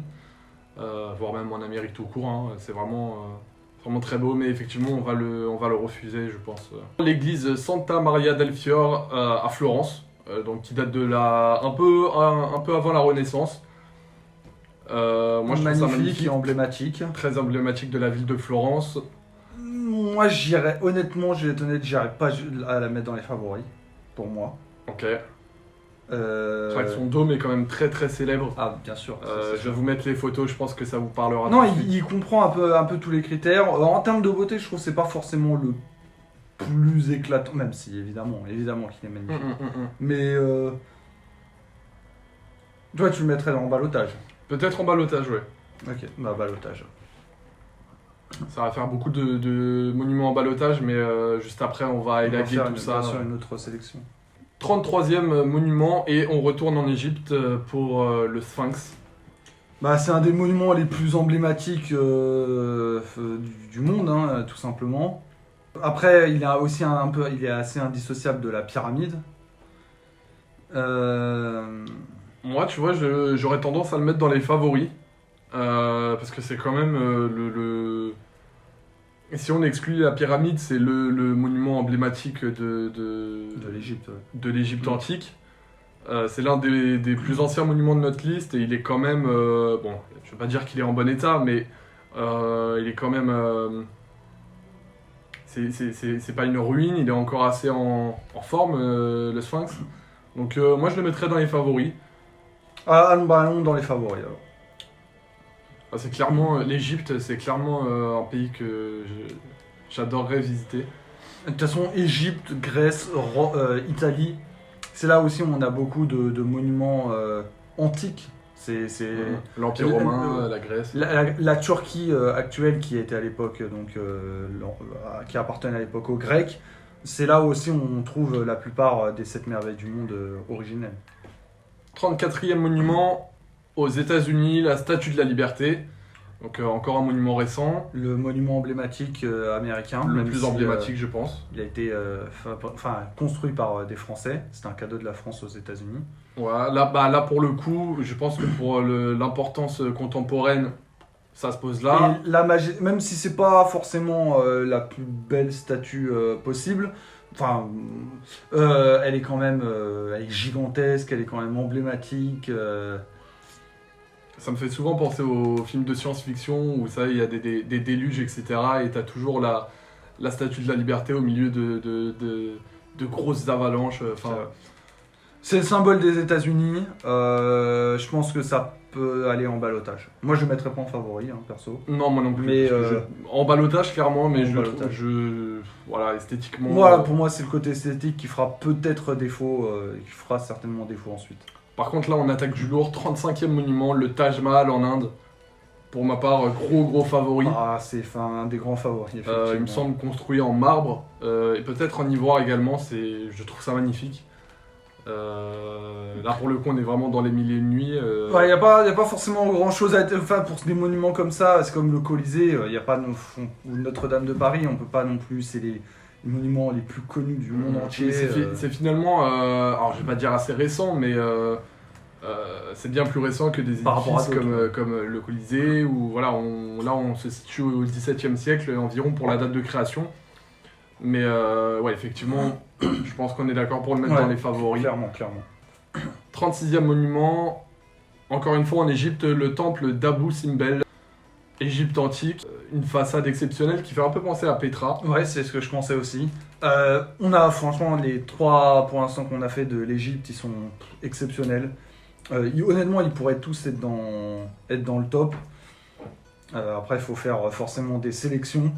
voire même en Amérique tout court. Hein. C'est vraiment très beau, mais effectivement, on va le refuser, je pense. L'église Santa Maria del Fior à Florence, donc qui date de un peu avant la Renaissance. Moi, je trouve ça magnifique et emblématique. Très emblématique de la ville de Florence. Moi, honnêtement, je vais être honnête, j'irais pas à la mettre dans les favoris, pour moi. Ok. C'est vrai que son dôme est quand même très très célèbre. Ah, bien sûr. Je vais vous mettre les photos, je pense que ça vous parlera. Non, il comprend un peu tous les critères. En termes de beauté, je trouve que c'est pas forcément le plus éclatant, même si évidemment qu'il est magnifique. Mais toi, tu le mettrais en ballottage. Peut-être en ballottage, ouais. Ok, ballottage. Ça va faire beaucoup de monuments en ballottage, mais juste après, on va élaguer tout ça. Sur une autre sélection. 33e monument, et on retourne en Égypte pour le Sphinx. C'est un des monuments les plus emblématiques du monde, hein, tout simplement. Après, il est assez indissociable de la pyramide. Moi, tu vois, j'aurais tendance à le mettre dans les favoris. Parce que c'est quand même Si on exclut la pyramide, c'est le monument emblématique de l'Égypte. Ouais. De l'Égypte antique. C'est l'un des plus anciens monuments de notre liste, et il est quand même... bon, je ne veux pas dire qu'il est en bon état, mais il est quand même... c'est pas une ruine, il est encore assez en forme, le Sphinx. Donc moi, je le mettrais dans les favoris. Allons dans les favoris, alors. C'est clairement... L'Égypte, c'est clairement un pays que j'adorerais visiter. De toute façon, Égypte, Grèce, Italie, c'est là aussi où on a beaucoup de monuments antiques. L'Empire romain, la Grèce. La Turquie actuelle, qui était à l'époque, qui appartenait à l'époque aux Grecs, c'est là aussi où on trouve la plupart des 7 merveilles du monde originelles. 34e monument aux États-Unis, la Statue de la Liberté. Donc encore un monument récent. Le monument emblématique américain. Le plus emblématique, je pense. Il a été construit par des Français. C'est un cadeau de la France aux États-Unis. Ouais, là pour le coup, je pense que pour l'importance contemporaine, ça se pose là. Et même si c'est pas forcément la plus belle statue possible, elle est quand même elle est gigantesque, elle est quand même emblématique. Ça me fait souvent penser aux films de science-fiction où il y a des déluges, etc. Et t'as toujours la Statue de la Liberté au milieu de grosses avalanches. C'est le symbole des États-Unis. Je pense que ça peut aller en ballottage. Moi, je ne mettrais pas en favori, perso. Non, moi non plus. Mais en ballottage, clairement, mais voilà, esthétiquement. Voilà, pour moi, c'est le côté esthétique qui fera peut-être défaut, qui fera certainement défaut ensuite. Par contre, là, on attaque du lourd. 35e monument, le Taj Mahal en Inde. Pour ma part, gros favori. C'est un des grands favoris, effectivement. Il me semble construit en marbre, et peut-être en ivoire également. Je trouve ça magnifique. Là, pour le coup, on est vraiment dans les milliers de nuits. Il n'y a pas forcément grand-chose à... pour des monuments comme ça, c'est comme le Colisée, il n'y a pas ou Notre-Dame de Paris, on peut pas non plus... C'est les monuments les plus connus du monde entier. C'est finalement... alors, je vais pas dire assez récent, mais... c'est bien plus récent que des édifices comme le Colisée, où voilà, on se situe au XVIIe siècle environ pour la date de création. Mais ouais, effectivement, je pense qu'on est d'accord pour le mettre dans les favoris. Clairement. 36e monument, encore une fois en Égypte, le temple d'Abou Simbel, Égypte antique. Une façade exceptionnelle qui fait un peu penser à Petra. Ouais, c'est ce que je pensais aussi. On a franchement les 3 pour l'instant qu'on a fait de l'Égypte, ils sont exceptionnels. Honnêtement, ils pourraient tous être dans le top. Après, il faut faire forcément des sélections.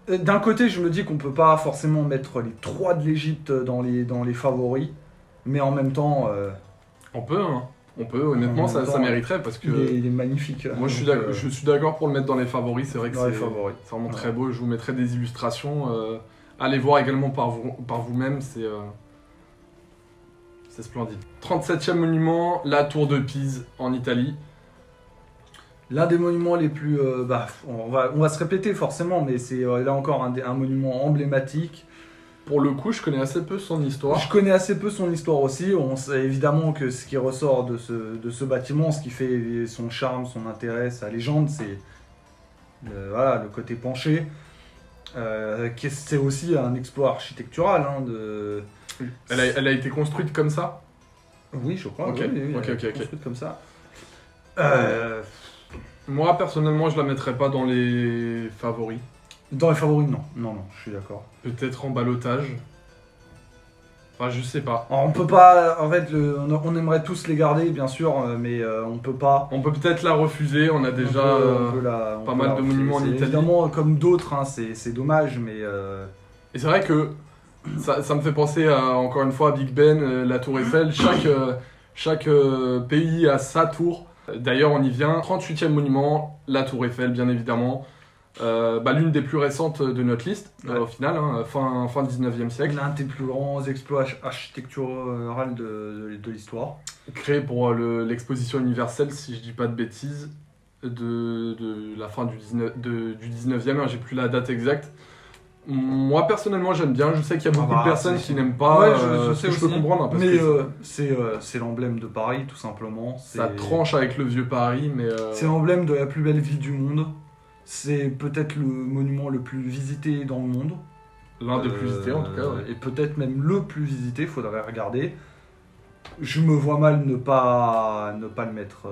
D'un côté, je me dis qu'on peut pas forcément mettre les 3 de l'Égypte dans les favoris, mais en même temps... On peut, hein. On peut, honnêtement, En ça, même temps, ça mériterait parce que il est magnifique. moi je suis d'accord pour le mettre dans les favoris. C'est vrai que dans les c'est favoris. vraiment très beau. Je vous mettrai des illustrations. Allez voir également par vous-même, c'est splendide. 37e monument, la tour de Pise en Italie. L'un des monuments les plus... on va se répéter forcément, mais c'est là encore un monument emblématique. Pour le coup, je connais assez peu son histoire. Je connais assez peu son histoire aussi. On sait évidemment que ce qui ressort de ce bâtiment, ce qui fait son charme, son intérêt, sa légende, c'est le côté penché. C'est aussi un exploit architectural. Elle a été construite comme ça? Oui, je crois. Ok, oui, ok. construite comme ça. Moi, personnellement, je la mettrais pas dans les favoris. Dans les favoris, non. Non, je suis d'accord. Peut-être en ballottage. Enfin, je sais pas. Alors, on peut pas... En fait, on aimerait tous les garder, bien sûr, mais on peut pas... On peut peut-être la refuser, on a déjà pas mal de monuments en Italie. Évidemment, comme d'autres, c'est dommage, mais... Et c'est vrai que ça me fait penser, encore une fois, à Big Ben, la Tour Eiffel. Chaque pays a sa tour. D'ailleurs, on y vient. 38e monument, la Tour Eiffel, bien évidemment. L'une des plus récentes de notre liste, au final, fin 19e siècle. L'un des plus grands exploits architecturaux de l'histoire. Créé pour l'exposition universelle, si je dis pas de bêtises, de la fin du 19e, j'ai plus la date exacte. Moi personnellement j'aime bien, je sais qu'il y a beaucoup de personnes qui n'aiment pas, ouais, je sais je peux comprendre. Parce mais que c'est l'emblème de Paris tout simplement. Ça tranche avec le vieux Paris, mais... C'est l'emblème de la plus belle ville du monde. C'est peut-être le monument le plus visité dans le monde. L'un des plus visités en tout cas. Ouais. Et peut-être même le plus visité, faudrait regarder. Je me vois mal ne pas le mettre...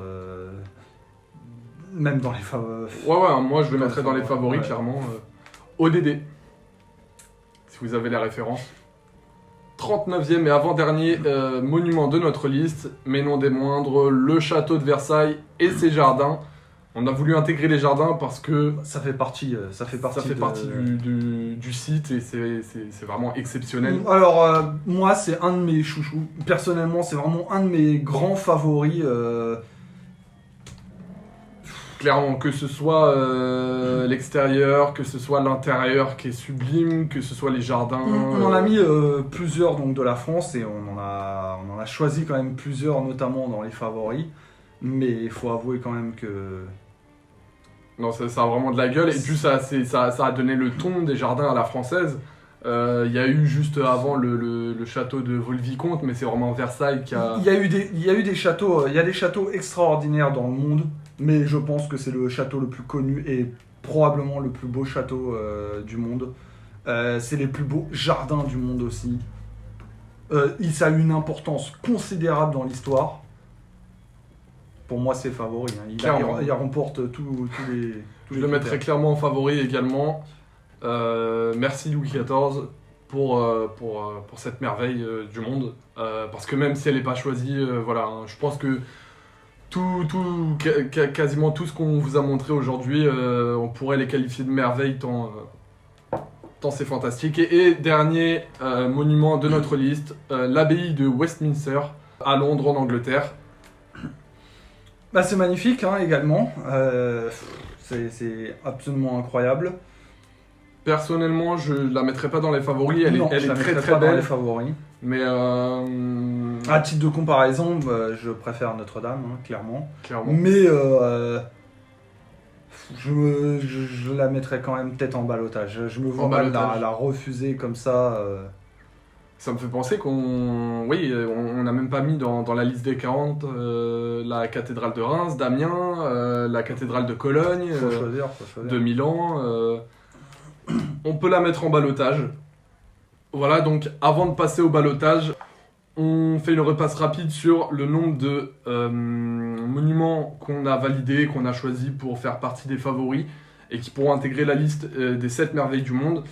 même dans les favoris. Ouais, moi je le mettrais dans les favoris, clairement. ODD. Si vous avez la référence. 39e et avant-dernier monument de notre liste, mais non des moindres, le château de Versailles et ses jardins. On a voulu intégrer les jardins parce que ça fait partie du site et c'est vraiment exceptionnel. Alors moi c'est un de mes chouchous. Personnellement c'est vraiment un de mes grands favoris. Clairement, que ce soit l'extérieur, que ce soit l'intérieur qui est sublime, que ce soit les jardins. On en a mis plusieurs donc, de la France et on en a choisi quand même plusieurs, notamment dans les favoris. Mais il faut avouer quand même que... Non, ça a vraiment de la gueule. Et puis ça a donné le ton des jardins à la française. Il y a eu juste avant le château de Vaux-le-Vicomte, mais c'est vraiment Versailles qui a... Il y a des châteaux extraordinaires dans le monde. Mais je pense que c'est le château le plus connu et probablement le plus beau château du monde. C'est les plus beaux jardins du monde aussi. Ça a eu une importance considérable dans l'histoire. Pour moi, c'est favori. Il remporte tous les... Je le mettrais clairement en favori également. Merci Louis XIV pour cette merveille du monde. Parce que même si elle n'est pas choisie, je pense que quasiment tout ce qu'on vous a montré aujourd'hui, on pourrait les qualifier de merveille tant c'est fantastique. Et dernier monument de notre liste, l'abbaye de Westminster à Londres en Angleterre. C'est magnifique également, c'est absolument incroyable. Personnellement, je la mettrais pas dans les favoris, elle est très très belle. Dans les favoris. Mais à titre de comparaison, je préfère Notre-Dame, clairement. Mais je la mettrais quand même peut-être en ballottage. Je me vois mal la refuser comme ça. Ça me fait penser qu'on n'a même pas mis dans la liste des 40 la cathédrale de Reims, d'Amiens, la cathédrale de Cologne, faut choisir. de Milan. On peut la mettre en ballottage. Voilà, donc avant de passer au ballottage, on fait une repasse rapide sur le nombre de monuments qu'on a validés, qu'on a choisis pour faire partie des favoris et qui pourront intégrer la liste des 7 merveilles du monde.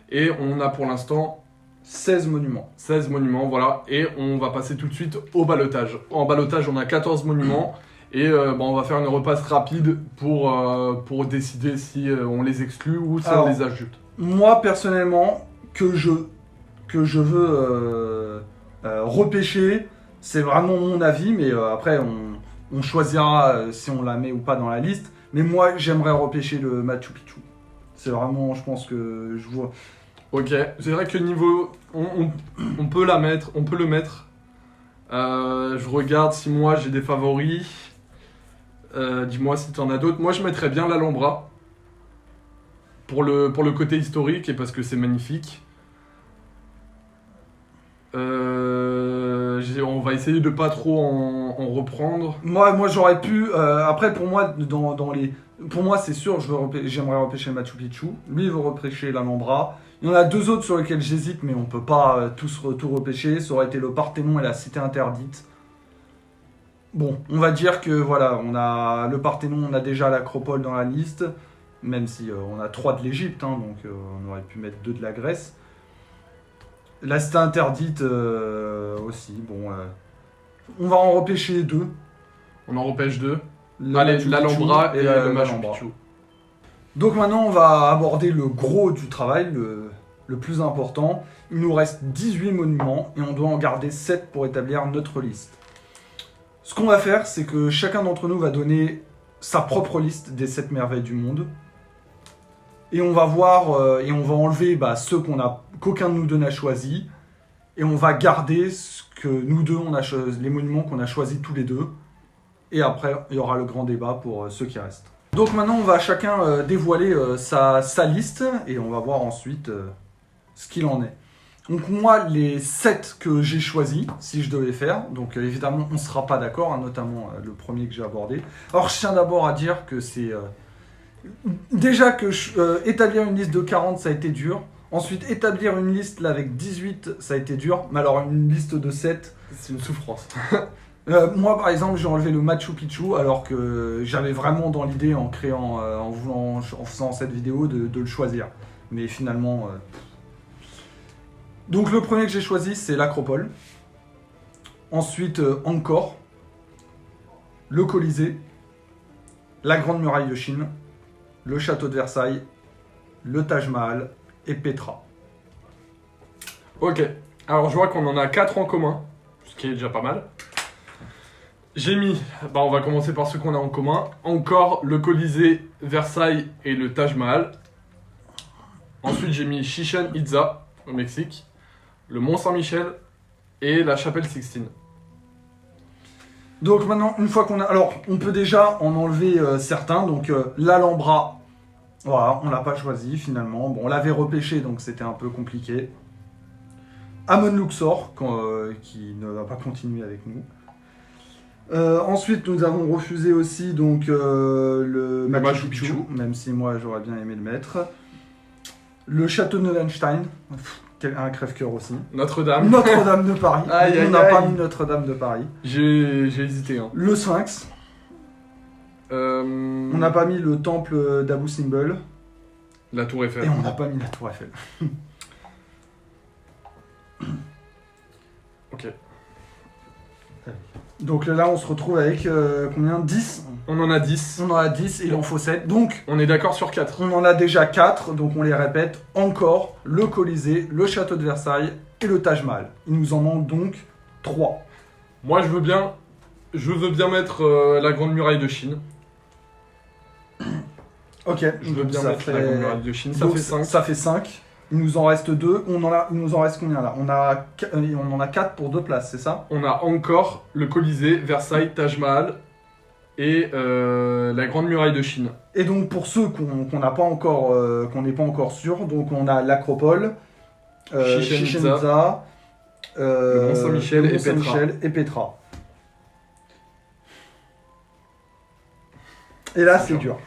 Et on a pour l'instant 16 monuments. 16 monuments, voilà. Et on va passer tout de suite au ballottage. En ballottage, on a 14 monuments. Et on va faire une repasse rapide pour décider si on les exclut ou si on les ajoute. Moi, personnellement, que je veux repêcher, C'est vraiment mon avis, mais après, on choisira si on la met ou pas dans la liste. Mais moi, j'aimerais repêcher le Machu Picchu. C'est vraiment, je pense que je vois. Ok, c'est vrai que niveau... On peut la mettre, on peut le mettre. Je regarde si moi j'ai des favoris. Dis-moi si t'en as d'autres. Moi je mettrais bien l'Alhambra. Pour le côté historique et parce que c'est magnifique. On va essayer de pas trop en reprendre. Moi j'aurais pu. Après, pour moi, pour moi, c'est sûr, j'aimerais repêcher le Machu Picchu. Lui, il veut repêcher l'Alhambra. Il y en a deux autres sur lesquels j'hésite, mais on peut pas tout repêcher. Ça aurait été le Parthénon et la Cité Interdite. Bon, on va dire que voilà, on a le Parthénon, on a déjà l'Acropole dans la liste, même si on a 3 de l'Égypte, hein, donc on aurait pu mettre 2 de la Grèce. La Cité Interdite aussi, bon, on va en repêcher 2. On en repêche 2. Allez, L'Alhambra et le Machu Picchu. Donc maintenant, on va aborder le gros du travail, le plus important. Il nous reste 18 monuments et on doit en garder 7 pour établir notre liste. Ce qu'on va faire, c'est que chacun d'entre nous va donner sa propre liste des 7 merveilles du monde. Et on va voir, et on va enlever ceux qu'aucun de nous deux n'a choisi. Et on va garder ce que nous deux, les monuments qu'on a choisis tous les deux. Et après, il y aura le grand débat pour ceux qui restent. Donc maintenant, on va chacun dévoiler sa liste. Et on va voir ensuite ce qu'il en est. Donc moi, les 7 que j'ai choisis, si je devais faire, donc évidemment, on ne sera pas d'accord, hein, notamment le premier que j'ai abordé. Alors je tiens d'abord à dire que c'est... déjà que établir une liste de 40, ça a été dur. Ensuite, établir une liste là, avec 18, ça a été dur. Mais alors, une liste de 7... C'est une souffrance. Moi, par exemple, j'ai enlevé le Machu Picchu, alors que j'avais vraiment dans l'idée, en faisant cette vidéo, de le choisir. Mais finalement... Donc le premier que j'ai choisi, c'est l'Acropole. Ensuite, Angkor, le Colisée, la Grande Muraille de Chine, le Château de Versailles, le Taj Mahal et Petra. Ok, alors je vois qu'on en a 4 en commun, ce qui est déjà pas mal. J'ai mis, on va commencer par ceux qu'on a en commun. Angkor, le Colisée, Versailles et le Taj Mahal. Ensuite j'ai mis Chichén Itzá au Mexique, le Mont Saint-Michel et la Chapelle Sixtine. Donc maintenant, une fois qu'on a... Alors, on peut déjà en enlever certains. Donc l'Alhambra, voilà, on l'a pas choisi finalement. Bon, on l'avait repêché, donc c'était un peu compliqué. Amon-Luxor, qui ne va pas continuer avec nous. Ensuite, nous avons refusé aussi donc, le Machu Picchu, même si moi j'aurais bien aimé le mettre. Le château de Neuschwanstein, un crève-cœur aussi. Notre-Dame. Notre-Dame de Paris. Aïe, on n'a pas mis Notre-Dame de Paris. J'ai hésité. Hein. Le Sphinx. On n'a pas mis le temple d'Abu Simbel. La Tour Eiffel. Et on n'a pas mis la Tour Eiffel. Ok. Donc là, on se retrouve avec combien 10. On en a 10. On en a 10 et il en faut 7. Donc, on est d'accord sur 4. On en a déjà 4, donc on les répète. Encore le Colisée, le Château de Versailles et le Taj Mahal. Il nous en manque donc 3. Moi, je veux bien mettre la Grande Muraille de Chine. Ok. Je veux bien mettre la Grande Muraille de Chine. Ça fait 5. Ça fait 5. Il nous en reste 2. Il nous en reste combien là on en a 4 pour 2 places, c'est ça? On a encore le Colisée, Versailles, Taj Mahal et la Grande Muraille de Chine. Et donc pour ceux qu'on n'est pas encore sûr, donc on a l'Acropole, Chichén Itzá, le Mont Saint-Michel et Petra. Et là c'est dur.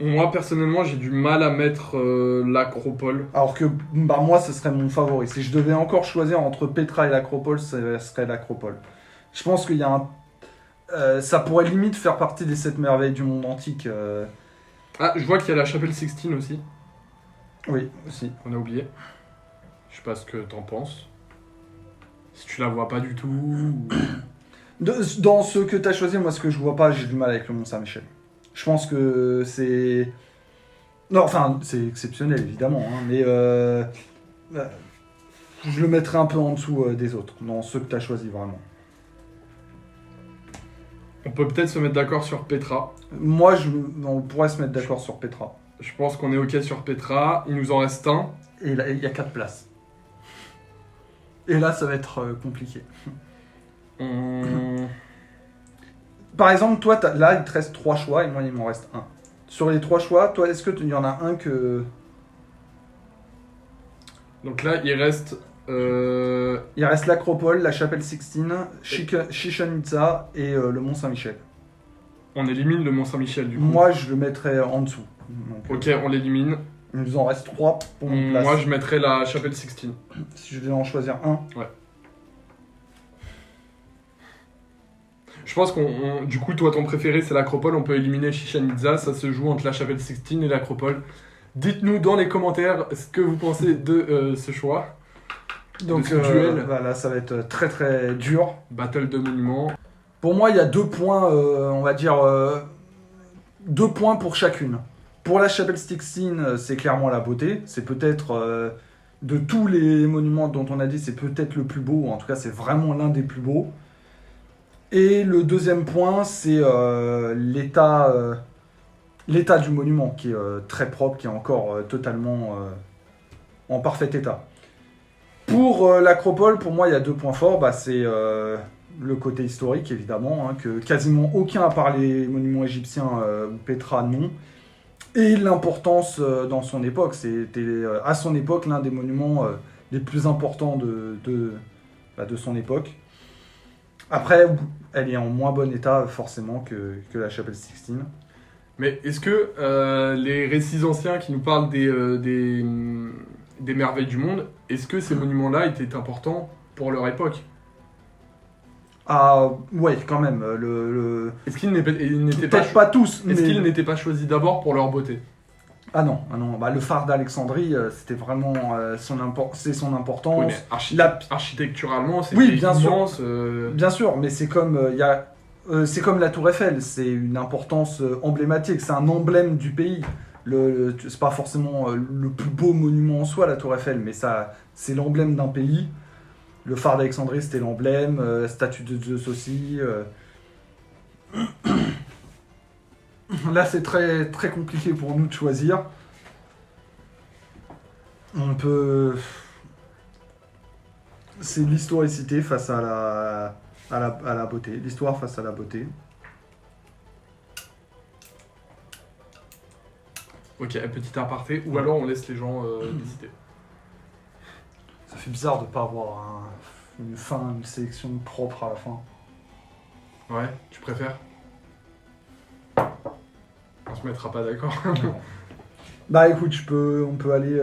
Moi, personnellement, j'ai du mal à mettre l'Acropole. Alors que moi, ce serait mon favori. Si je devais encore choisir entre Petra et l'Acropole, ce serait l'Acropole. Je pense qu'il y a ça pourrait limite faire partie des 7 merveilles du monde antique. Ah, je vois qu'il y a la Chapelle Sixtine aussi. Oui, aussi. On a oublié. Je sais pas ce que t'en penses. Si tu la vois pas du tout... Dans ce que tu as choisi, moi, ce que je vois pas, j'ai du mal avec le Mont Saint-Michel. Je pense que c'est... Non, enfin, c'est exceptionnel, évidemment, hein, mais... je le mettrais un peu en dessous des autres, dans ceux que tu as choisis vraiment. On peut peut-être se mettre d'accord sur Petra. Moi, on pourrait se mettre d'accord sur Petra. Je pense qu'on est ok sur Petra. Il nous en reste un. Et là, il y a 4 places. Et là, ça va être compliqué. Par exemple, toi, là, il te reste 3 choix et moi, il m'en reste un. Sur les 3 choix, toi, est-ce qu'il y en a un que... Donc là, il reste... Il reste l'Acropole, la Chapelle Sixtine, Chichén Itzá et le Mont Saint-Michel. On élimine le Mont Saint-Michel, du coup. Moi, je le mettrais en dessous. Donc, Ok, on l'élimine. il nous en reste 3 pour une place. Moi, je mettrais la Chapelle Sixtine. Si je devais en choisir un. Ouais. Je pense du coup, toi, ton préféré, c'est l'Acropole. On peut éliminer Chichén Itzá. Ça se joue entre la Chapelle Sixtine et l'Acropole. Dites-nous dans les commentaires ce que vous pensez de ce choix. Donc, ce duel. Voilà, ça va être très très dur. Battle de monuments. Pour moi, il y a 2 points, on va dire, 2 points pour chacune. Pour la Chapelle Sixtine, c'est clairement la beauté. C'est peut-être, de tous les monuments dont on a dit, c'est peut-être le plus beau. En tout cas, c'est vraiment l'un des plus beaux. Et le deuxième point, c'est l'état du monument, qui est très propre, qui est encore totalement en parfait état. Pour l'Acropole, pour moi, il y a 2 points forts. Bah, c'est le côté historique, évidemment, hein, que quasiment aucun, à part les monuments égyptiens ou Petra, non. Et l'importance dans son époque. C'était à son époque l'un des monuments les plus importants de son époque. Après, elle est en moins bon état, forcément, que la Chapelle Sixtine. Mais est-ce que les récits anciens qui nous parlent des merveilles du monde, est-ce que ces monuments-là étaient importants pour leur époque? Ah, ouais, quand même. Est-ce qu'ils n'étaient Peut-être pas tous, mais... Est-ce qu'ils n'étaient pas choisis d'abord pour leur beauté? Ah non. Bah, le phare d'Alexandrie, c'était vraiment son importance. Oui, mais architecturalement, c'était Oui, bien immense. sûr. Bien sûr, mais c'est comme, c'est comme la Tour Eiffel, c'est une importance emblématique, c'est un emblème du pays. C'est pas forcément le plus beau monument en soi, la Tour Eiffel, mais ça, c'est l'emblème d'un pays. Le phare d'Alexandrie, c'était l'emblème, la statue de Zeus aussi. Là, c'est très, très compliqué pour nous de choisir. On peut... C'est l'historicité face à la beauté. L'histoire face à la beauté. Ok, petit aparté, ou alors on laisse les gens décider. Ça fait bizarre de pas avoir une sélection propre à la fin. Ouais, tu préfères? On se mettra pas d'accord. Bah écoute, on peut aller...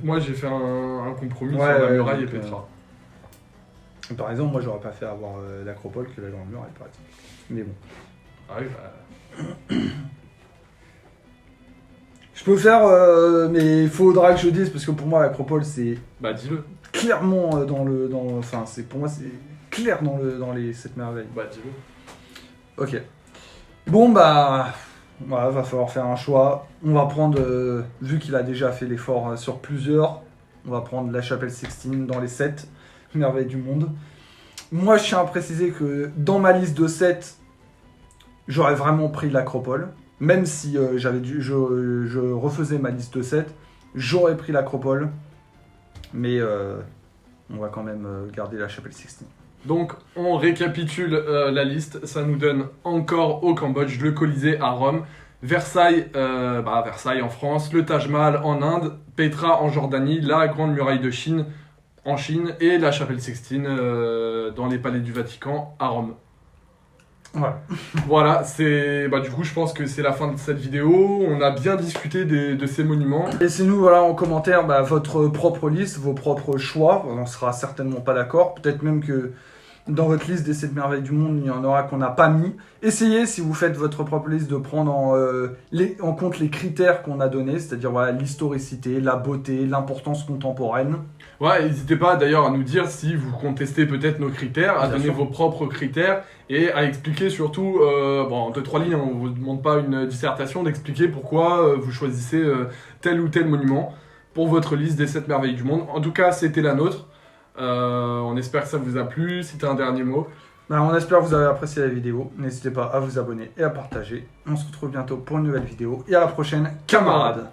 Moi j'ai fait un compromis Ouais, sur la ouais, muraille et donc, Petra. Par exemple, moi j'aurais pas fait avoir l'Acropole que la Grande Muraille, par exemple. Mais bon. Ah oui, bah... Je peux faire, mais il faudra que je dise, parce que pour moi l'Acropole c'est Bah dis-le. clairement enfin, pour moi c'est clair dans les 7 merveilles. Bah dis-le. Ok. Bon bah, voilà, va falloir faire un choix. On va prendre, vu qu'il a déjà fait l'effort sur plusieurs, on va prendre la Chapelle Sixtine dans les 7 merveilles du monde. Moi je tiens à préciser que dans ma liste de 7, j'aurais vraiment pris l'Acropole. Même si je refaisais ma liste de 7, j'aurais pris l'Acropole. Mais on va quand même garder la Chapelle Sixtine. Donc on récapitule la liste, ça nous donne encore au Cambodge, le Colisée à Rome, Versailles en France, le Taj Mahal en Inde, Petra en Jordanie, la Grande Muraille de Chine en Chine et la Chapelle Sixtine dans les palais du Vatican à Rome. Voilà. Voilà, du coup je pense que c'est la fin de cette vidéo, on a bien discuté de ces monuments. Laissez-nous voilà, en commentaire votre propre liste, vos propres choix, on sera certainement pas d'accord, peut-être même que dans votre liste des 7 merveilles du monde, il y en aura qu'on n'a pas mis. Essayez, si vous faites votre propre liste, de prendre en compte les critères qu'on a donnés, c'est-à-dire voilà, l'historicité, la beauté, l'importance contemporaine. Ouais, n'hésitez pas d'ailleurs à nous dire si vous contestez peut-être nos critères, à donner vos propres critères et à expliquer surtout, en 2-3 lignes, on ne vous demande pas une dissertation, d'expliquer pourquoi vous choisissez tel ou tel monument. pour votre liste des 7 merveilles du monde. En tout cas, c'était la nôtre. On espère que ça vous a plu. C'était un dernier mot. Ben, on espère que vous avez apprécié la vidéo. N'hésitez pas à vous abonner et à partager. On se retrouve bientôt pour une nouvelle vidéo. Et à la prochaine, camarades!